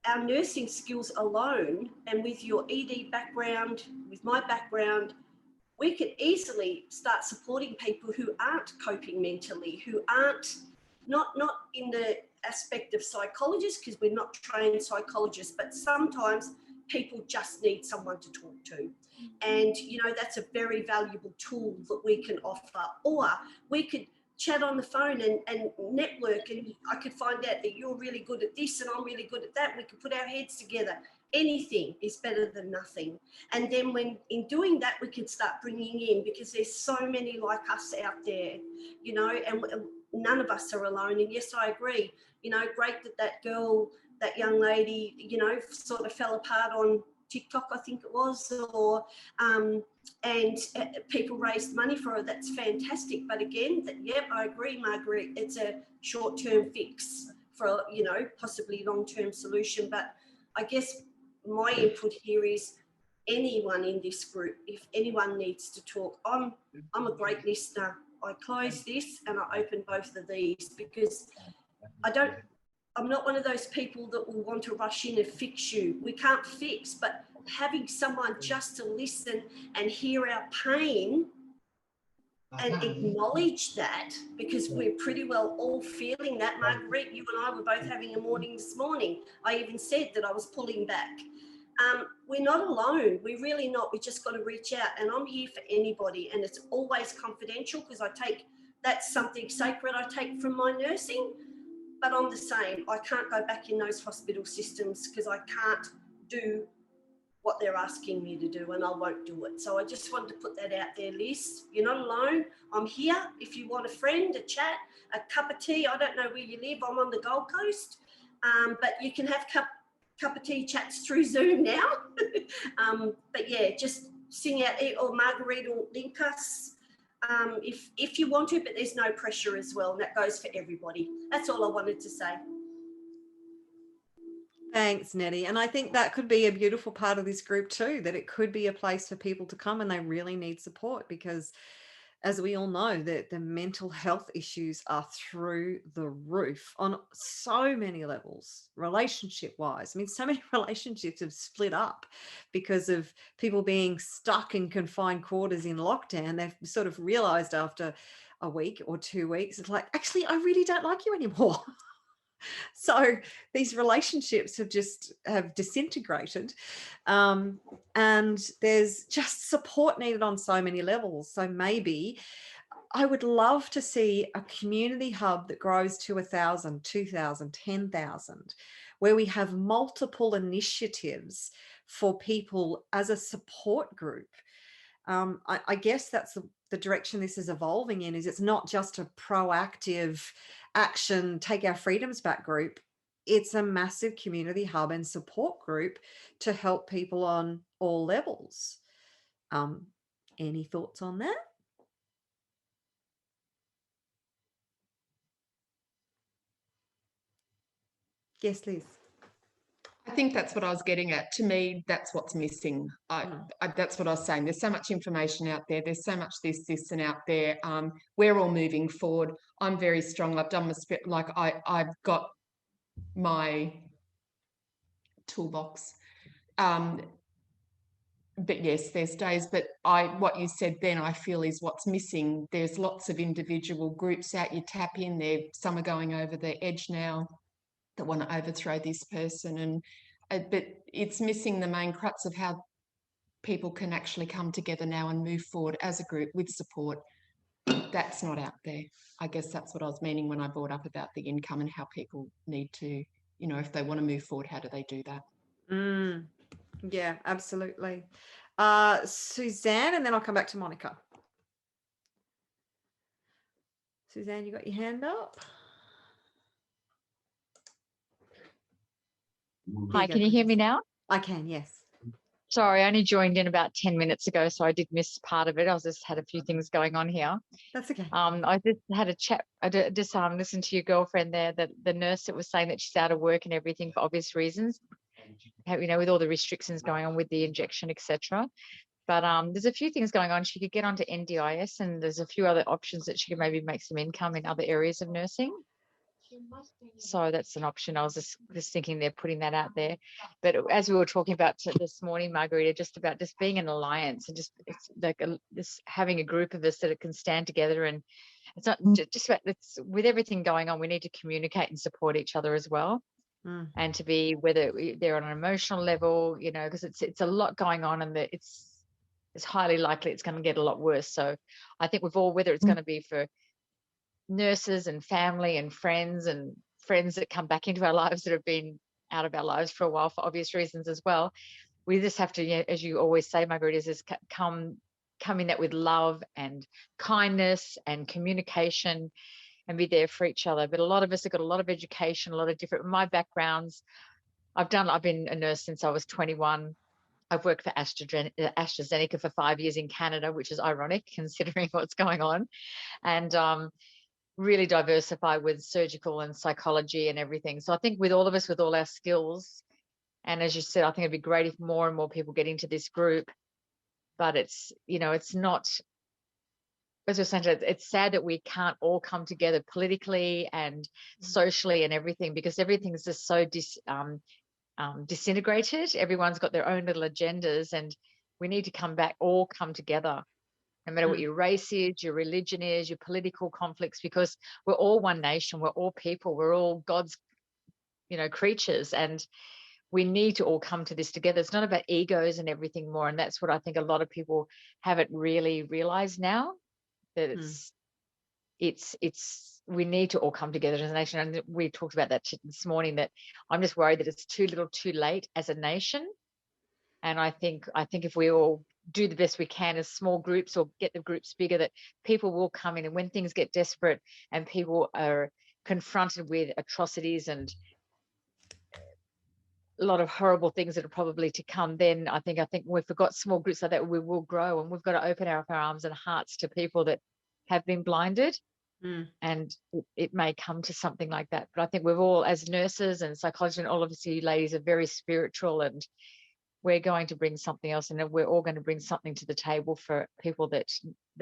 our nursing skills alone and with your ED background, with my background, we could easily start supporting people who aren't coping mentally, who aren't, not in the aspect of psychologists, because we're not trained psychologists, but sometimes people just need someone to talk to. And, you know, that's a very valuable tool that we can offer. Or we could chat on the phone and network, and I could find out that you're really good at this and I'm really good at that. We could put our heads together. Anything is better than nothing. And then when in doing that, we can start bringing in, because there's so many like us out there, you know, and none of us are alone. And yes, I agree, you know, great that that girl, that young lady, you know, sort of fell apart on TikTok, I think it was, or and people raised money for her. That's fantastic. But again, yep, I agree, Margaret. It's a short-term fix for, you know, possibly long-term solution. But I guess my input here is anyone in this group, if anyone needs to talk, I'm a great listener. I close this and I open both of these, because I'm not one of those people that will want to rush in and fix you. We can't fix, but having someone just to listen and hear our pain and acknowledge that, because we're pretty well all feeling that. Marguerite, you and I were both having a morning this morning. I even said that I was pulling back. We're not alone. We're really not. We just got to reach out, and I'm here for anybody, and it's always confidential, because that's something sacred I take from my nursing. But I'm the same. I can't go back in those hospital systems, because I can't do what they're asking me to do, and I won't do it. So I just wanted to put that out there, Liz. You're not alone. I'm here. If you want a friend, a chat, a cup of tea, I don't know where you live. I'm on the Gold Coast, but you can have cup of tea chats through Zoom now. But yeah, just sing out, or Marguerite will link us. If you want to, but there's no pressure as well, and that goes for everybody. That's all I wanted to say. Thanks, Nettie. And I think that could be a beautiful part of this group too, that it could be a place for people to come and they really need support, because as we all know, that the mental health issues are through the roof on so many levels, relationship wise. I mean, so many relationships have split up because of people being stuck in confined quarters in lockdown. They've sort of realized after a week or 2 weeks, it's like, actually, I really don't like you anymore. So these relationships have disintegrated, and there's just support needed on so many levels. So maybe I would love to see a community hub that grows to 1,000, 2,000, 10,000, where we have multiple initiatives for people as a support group. I guess that's the direction this is evolving in, is it's not just a proactive action, take our freedoms back group. It's a massive community hub and support group to help people on all levels. Any thoughts on that? Yes, Liz. I think that's what I was getting at. To me, that's what's missing. That's what I was saying. There's so much information out there. There's so much this and out there. We're all moving forward. I'm very strong. I've done my I've got my toolbox. But yes, there's days. But what you said then, I feel is what's missing. There's lots of individual groups out. You tap in there. Some are going over the edge now that want to overthrow this person, and but it's missing the main crux of how people can actually come together now and move forward as a group with support. That's not out there. I guess that's what I was meaning when I brought up about the income and how people need to, you know, if they want to move forward, how do they do that? Yeah, absolutely. Suzanne, and then I'll come back to Monica. Suzanne, you got your hand up? Hi, can you hear me now? I can, yes. Sorry, I only joined in about 10 minutes ago, so I did miss part of it. I just had a few things going on here. That's okay. I just had a chat. I just listened to your girlfriend there, the nurse that was saying that she's out of work and everything for obvious reasons. you know, with all the restrictions going on with the injection, etc. But there's a few things going on. She could get onto NDIS, and there's a few other options that she could maybe make some income in other areas of nursing. So that's an option. I was just thinking they're putting that out there. But as we were talking about this morning, Margarita, just about just being an alliance and just it's like this having a group of us that can stand together, and it's not just about it's with everything going on. We need to communicate and support each other as well, and to be whether they're on an emotional level, you know, because it's a lot going on, and it's highly likely it's going to get a lot worse. So I think we've all, whether it's going to be for nurses and family and friends that come back into our lives that have been out of our lives for a while for obvious reasons as well, we just have to, you know, as you always say, Margaret, is come in that with love and kindness and communication and be there for each other. But a lot of us have got a lot of education, a lot of different, my backgrounds. I've been a nurse since I was 21. I've worked for AstraZeneca for 5 years in Canada, which is ironic considering what's going on. And really diversify with surgical and psychology and everything. So I think with all of us, with all our skills, and as you said, I think it'd be great if more and more people get into this group. But it's, you know, it's not, as I was saying, it's sad that we can't all come together politically and socially and everything, because everything's just so disintegrated. Everyone's got their own little agendas, and we need to all come together, no matter what your race is, your religion is, your political conflicts, because we're all one nation, we're all people, we're all God's, you know, creatures, and we need to all come to this together. It's not about egos and everything more, and that's what I think a lot of people haven't really realized now, that it's we need to all come together as a nation. And we talked about that this morning, that I'm just worried that it's too little too late as a nation. And I think if we all do the best we can as small groups, or get the groups bigger, that people will come in. And when things get desperate and people are confronted with atrocities and a lot of horrible things that are probably to come, then I think we've got small groups like that, we will grow, and we've got to open our arms and hearts to people that have been blinded. And it may come to something like that. But I think we've all, as nurses and psychologists, and all of us, you ladies, are very spiritual, and we're going to bring something else, and we're all going to bring something to the table for people that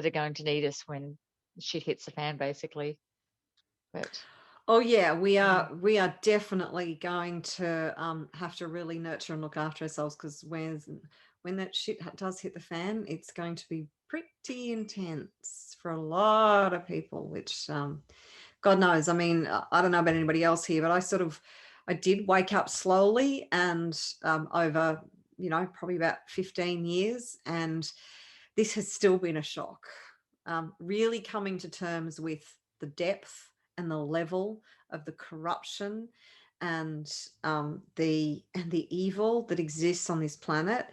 are going to need us when shit hits the fan, basically. But oh yeah, we are definitely going to have to really nurture and look after ourselves, because when that shit does hit the fan, it's going to be pretty intense for a lot of people, which God knows. I mean, I don't know about anybody else here, but I did wake up slowly, and over, you know, probably about 15 years, and this has still been a shock. Really coming to terms with the depth and the level of the corruption and the evil that exists on this planet.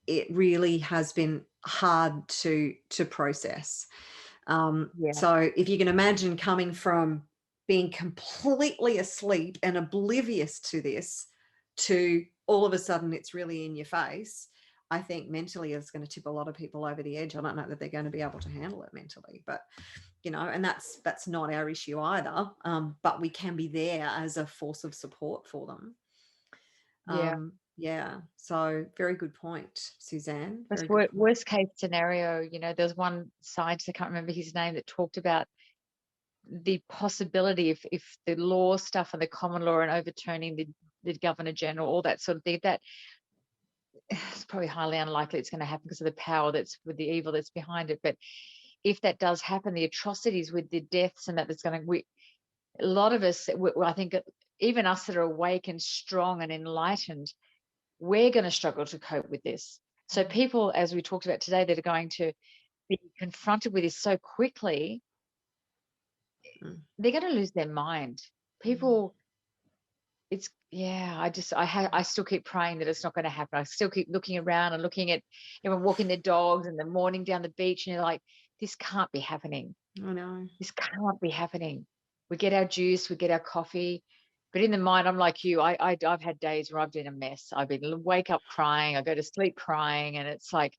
It really has been hard to process. So if you can imagine coming from being completely asleep and oblivious to this, to all of a sudden it's really in your face, I think mentally it's going to tip a lot of people over the edge. I don't know that they're going to be able to handle it mentally, but you know, and that's not our issue either. But we can be there as a force of support for them. So very good point, Suzanne. that's Very good point. worst case scenario. You know, there's one scientist, I can't remember his name, that talked about the possibility if the law stuff and the common law and overturning the Governor General, all that sort of thing, that it's probably highly unlikely it's going to happen because of the power that's with the evil that's behind it. But if that does happen, the atrocities with the deaths and that's going to, a lot of us, I think even us that are awake and strong and enlightened, we're going to struggle to cope with this. So people, as we talked about today, that are going to be confronted with this so quickly, they're going to lose their mind. People, I still keep praying that it's not going to happen. I still keep looking around and looking at everyone walking their dogs in the morning down the beach, and you're like, this can't be happening. I know. This can't be happening. We get our juice, we get our coffee, but in the mind, I'm like you. I've had days where I've been a mess. I've been wake up crying. I go to sleep crying, and it's like,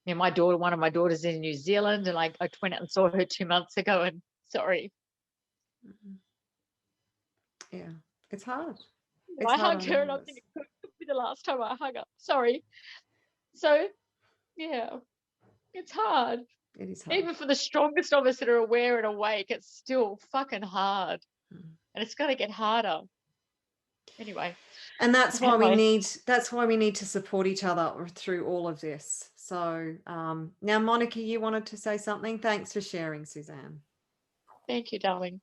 you know, one of my daughters is in New Zealand, and I went out and saw her 2 months ago, and sorry. Yeah, it's hard. It's I hard hugged on her all and of I'm us. thinking, could be the last time I hug her. Sorry. So, yeah, it's hard. It is hard. Even for the strongest of us that are aware and awake, it's still fucking hard. Mm. And it's going to get harder. Anyway. And that's I why had we my- need to support each other through all of this. So now, Monica, you wanted to say something. Thanks for sharing, Suzanne. Thank you, darling.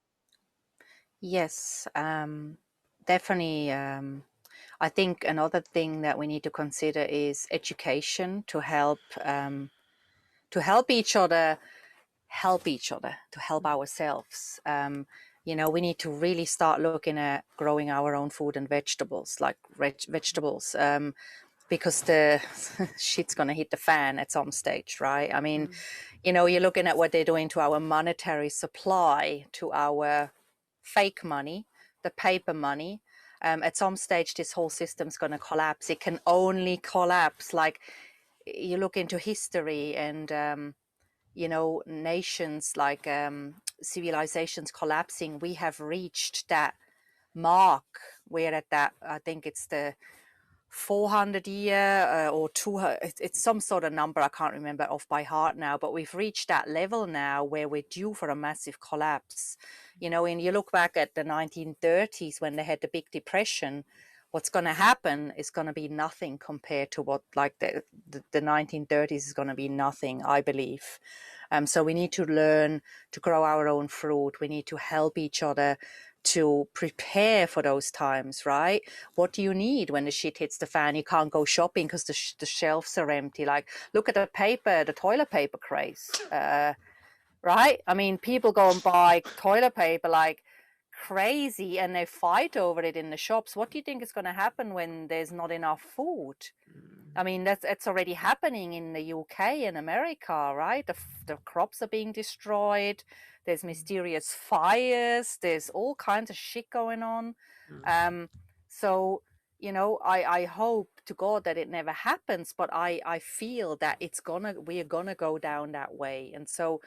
Yes, definitely. I think another thing that we need to consider is education to help each other, to help ourselves. You know, we need to really start looking at growing our own food and vegetables, like vegetables, because the shit's gonna hit the fan at some stage, right? I mean, you know, you're looking at what they're doing to our monetary supply, to our fake money, the paper money. At some stage, this whole system's going to collapse. It can only collapse. Like, you look into history and, you know, nations like civilizations collapsing, we have reached that mark. We're at that, I think it's the 400 year or 200, it's some sort of number, I can't remember off by heart now, but we've reached that level now where we're due for a massive collapse. You know, and you look back at the 1930s when they had the big depression, what's going to happen is going to be nothing compared to what, like the 1930s is going to be nothing, I believe. So we need to learn to grow our own fruit. We need to help each other to prepare for those times, right? What do you need when the shit hits the fan? You can't go shopping because the shelves are empty. Like, look at the toilet paper craze, right? I mean, people go and buy toilet paper like crazy and they fight over it in the shops. What do you think is going to happen when there's not enough food? I mean, that's already happening in the UK and America, right? The crops are being destroyed. There's mysterious fires. There's all kinds of shit going on. So, you know, I hope to God that it never happens, but I feel that we're gonna go down that way. And so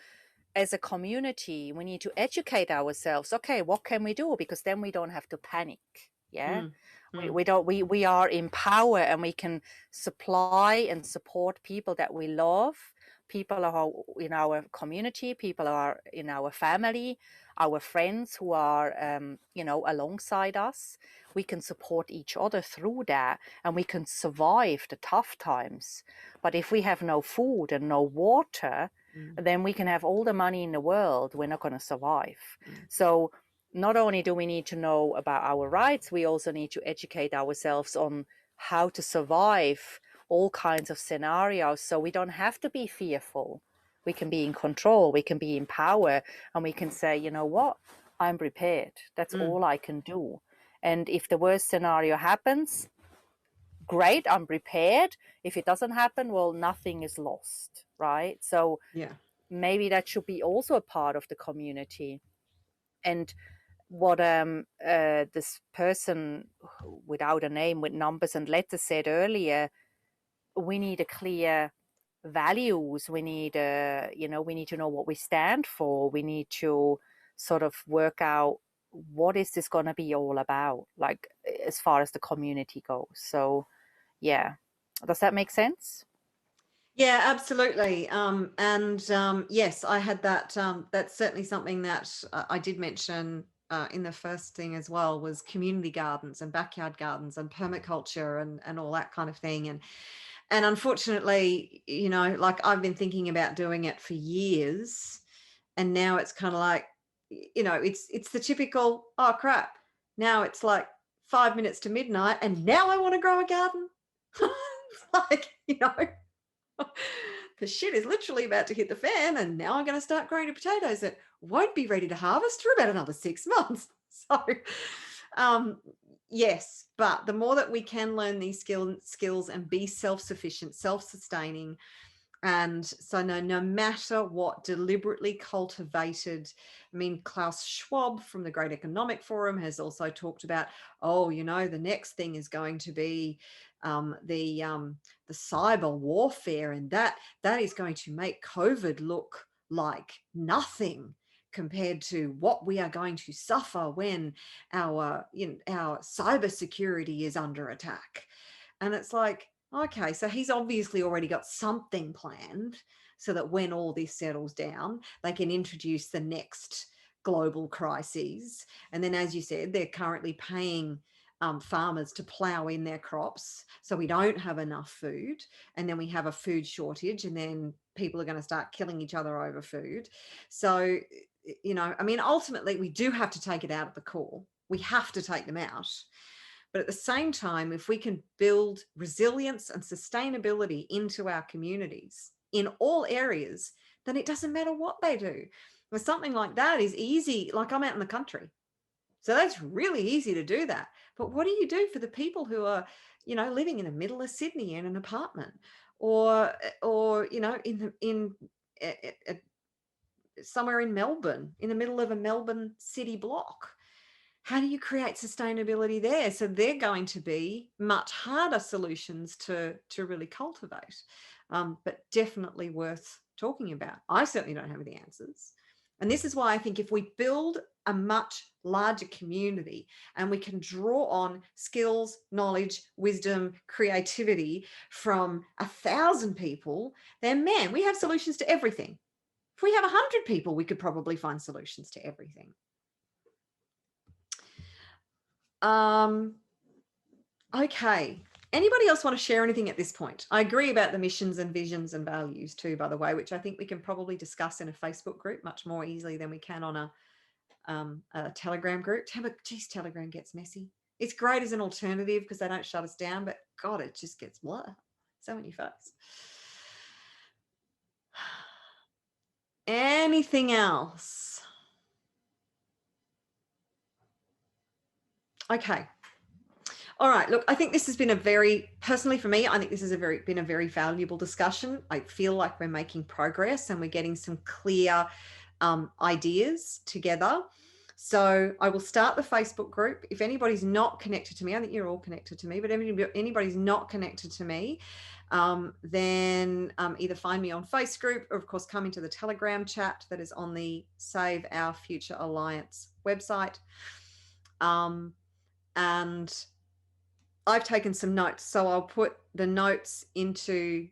as a community, we need to educate ourselves. Okay, what can we do? Because then we don't have to panic. Yeah. We are in power and we can supply and support people that we love. People are in our community, people are in our family, our friends who are, you know, alongside us. We can support each other through that and we can survive the tough times. But if we have no food and no water, then we can have all the money in the world. We're not going to survive. So not only do we need to know about our rights, we also need to educate ourselves on how to survive all kinds of scenarios so we don't have to be fearful. We can be in control, we can be in power, and we can say, you know what, I'm prepared. That's all I can do. And if the worst scenario happens, great, I'm prepared. If it doesn't happen, well, nothing is lost, right? So maybe that should be also a part of the community. And what this person without a name, with numbers and letters, said earlier, we need a clear values. We need you know, we need to know what we stand for. We need to sort of work out what is this going to be all about, like as far as the community goes. So yeah, does that make sense? Yeah, absolutely. Yes, I had that. That's certainly something that I did mention in the first thing as well, was community gardens and backyard gardens and permaculture and all that kind of thing. And unfortunately, you know, like I've been thinking about doing it for years, and now it's kind of like, you know, it's the typical, oh crap, now it's like 5 minutes to midnight and now I want to grow a garden. It's like, you know, the shit is literally about to hit the fan and now I'm going to start growing potatoes that won't be ready to harvest for about another 6 months. So yes, but the more that we can learn these skills and be self-sufficient, self-sustaining, and so no matter what, deliberately cultivated, I mean, Klaus Schwab from the Great Economic Forum has also talked about, oh, you know, the next thing is going to be the cyber warfare, and that is going to make COVID look like nothing, compared to what we are going to suffer when our cybersecurity is under attack. And it's like, okay, so he's obviously already got something planned so that when all this settles down, they can introduce the next global crises. And then, as you said, they're currently paying farmers to plow in their crops, so we don't have enough food, and then we have a food shortage, and then people are going to start killing each other over food. So, I mean, ultimately we do have to take it out of the core. We have to take them out. But at the same time, if we can build resilience and sustainability into our communities in all areas, then it doesn't matter what they do. But something like that is easy. Like, I'm out in the country, so that's really easy to do that. But what do you do for the people who are, living in the middle of Sydney in an apartment, or somewhere in Melbourne, in the middle of a Melbourne city block? How do you create sustainability there? So they're going to be much harder solutions to really cultivate, but definitely worth talking about. I certainly don't have the answers. And this is why I think if we build a much larger community and we can draw on skills, knowledge, wisdom, creativity from 1,000 people, then man, we have solutions to everything. If we have 100 people, we could probably find solutions to everything. Okay. Anybody else want to share anything at this point? I agree about the missions and visions and values too, by the way, which I think we can probably discuss in a Facebook group much more easily than we can on a Telegram group. Geez, Telegram gets messy. It's great as an alternative because they don't shut us down, but God, it just gets blah. So many folks. Anything else? Okay. All right. Look, I think this has been personally for me, I think this has been a very valuable discussion. I feel like we're making progress and we're getting some clear ideas together. So I will start the Facebook group. If anybody's not connected to me, I think you're all connected to me, but anybody's not connected to me, then either find me on Facebook group or of course come into the Telegram chat that is on the Save Our Future Alliance website. And I've taken some notes, so I'll put the notes into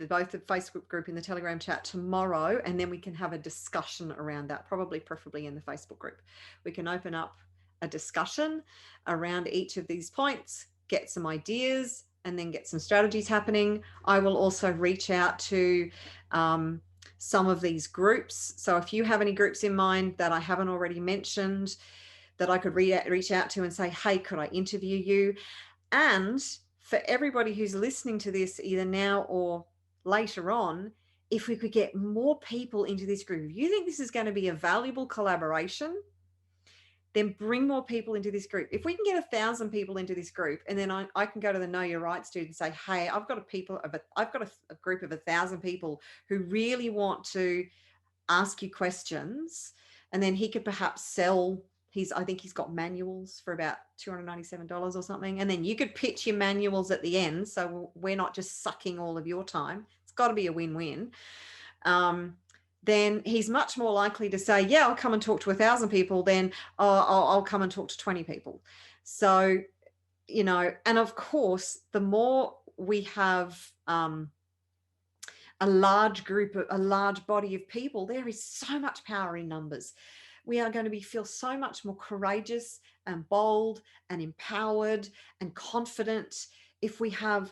both the Facebook group and the Telegram chat tomorrow, and then we can have a discussion around that, preferably in the Facebook group. We can open up a discussion around each of these points, get some ideas, and then get some strategies happening. I will also reach out to some of these groups. So if you have any groups in mind that I haven't already mentioned that I could reach out to and say, hey, could I interview you? And for everybody who's listening to this either now or later on, if we could get more people into this group, if you think this is going to be a valuable collaboration, then bring more people into this group. If we can get 1,000 people into this group, and then I can go to the Know Your Rights dude and say, hey, I've got a group of 1,000 people who really want to ask you questions, and then he could perhaps sell I think he's got manuals for about $297 or something. And then you could pitch your manuals at the end. So we're not just sucking all of your time. It's got to be a win-win. Then he's much more likely to say, yeah, I'll come and talk to 1,000 people. Then I'll come and talk to 20 people. So, and of course, the more we have a large body of people, there is so much power in numbers. We are going to feel so much more courageous and bold and empowered and confident if we are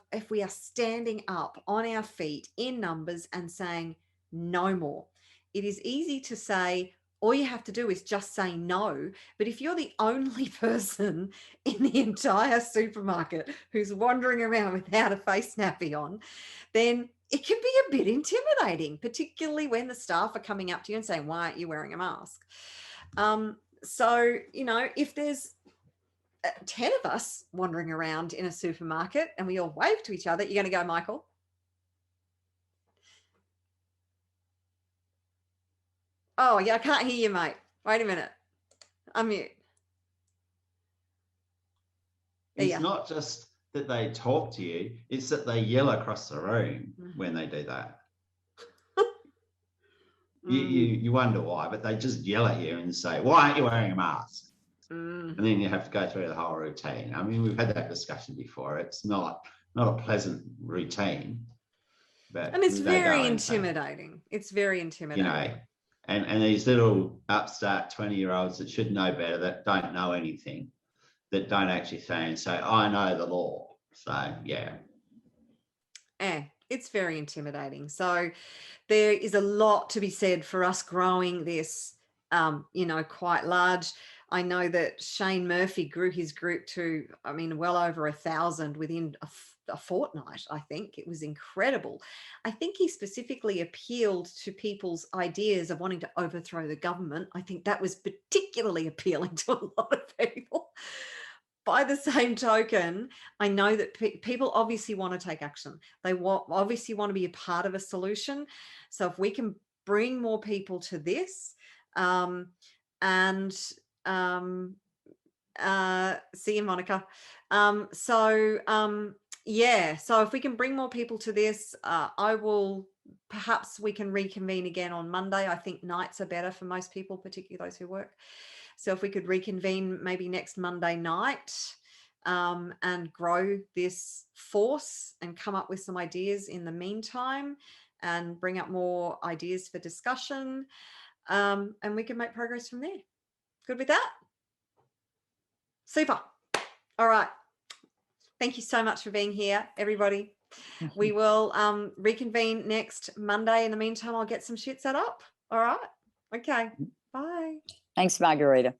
standing up on our feet in numbers and saying no more. It is easy to say, all you have to do is just say no. But if you're the only person in the entire supermarket who's wandering around without a face nappy on, then it can be a bit intimidating, particularly when the staff are coming up to you and saying, why aren't you wearing a mask? So, if there's 10 of us wandering around in a supermarket and we all wave to each other, you're going to go, Michael? Oh, yeah, I can't hear you, mate. Wait a minute. Unmute. It's not just that they talk to you, it's that they yell across the room when they do that. You wonder why, but they just yell at you and say, why aren't you wearing a mask? Mm. And then you have to go through the whole routine. I mean, we've had that discussion before. It's not a pleasant routine, but And it's they go very and say, intimidating. It's very intimidating. you know, and these little upstart 20-year-olds that should know better, that don't know anything, that don't actually say, I know the law. So, yeah. It's very intimidating. So there is a lot to be said for us growing this, you know, quite large. I know that Shane Murphy grew his group to, I mean, well over 1,000 within a fortnight. I think it was incredible. I think he specifically appealed to people's ideas of wanting to overthrow the government. I think that was particularly appealing to a lot of people. By the same token, I know that people obviously want to take action. They obviously want to be a part of a solution. So if we can bring more people to this, see you, Monica. Yeah, so if we can bring more people to this, perhaps we can reconvene again on Monday. I think nights are better for most people, particularly those who work. So if we could reconvene maybe next Monday night, and grow this force and come up with some ideas in the meantime and bring up more ideas for discussion, and we can make progress from there. Good with that? Super. All right. Thank you so much for being here, everybody. We will reconvene next Monday. In the meantime, I'll get some shit set up. All right. Okay. Bye. Thanks, Margarita.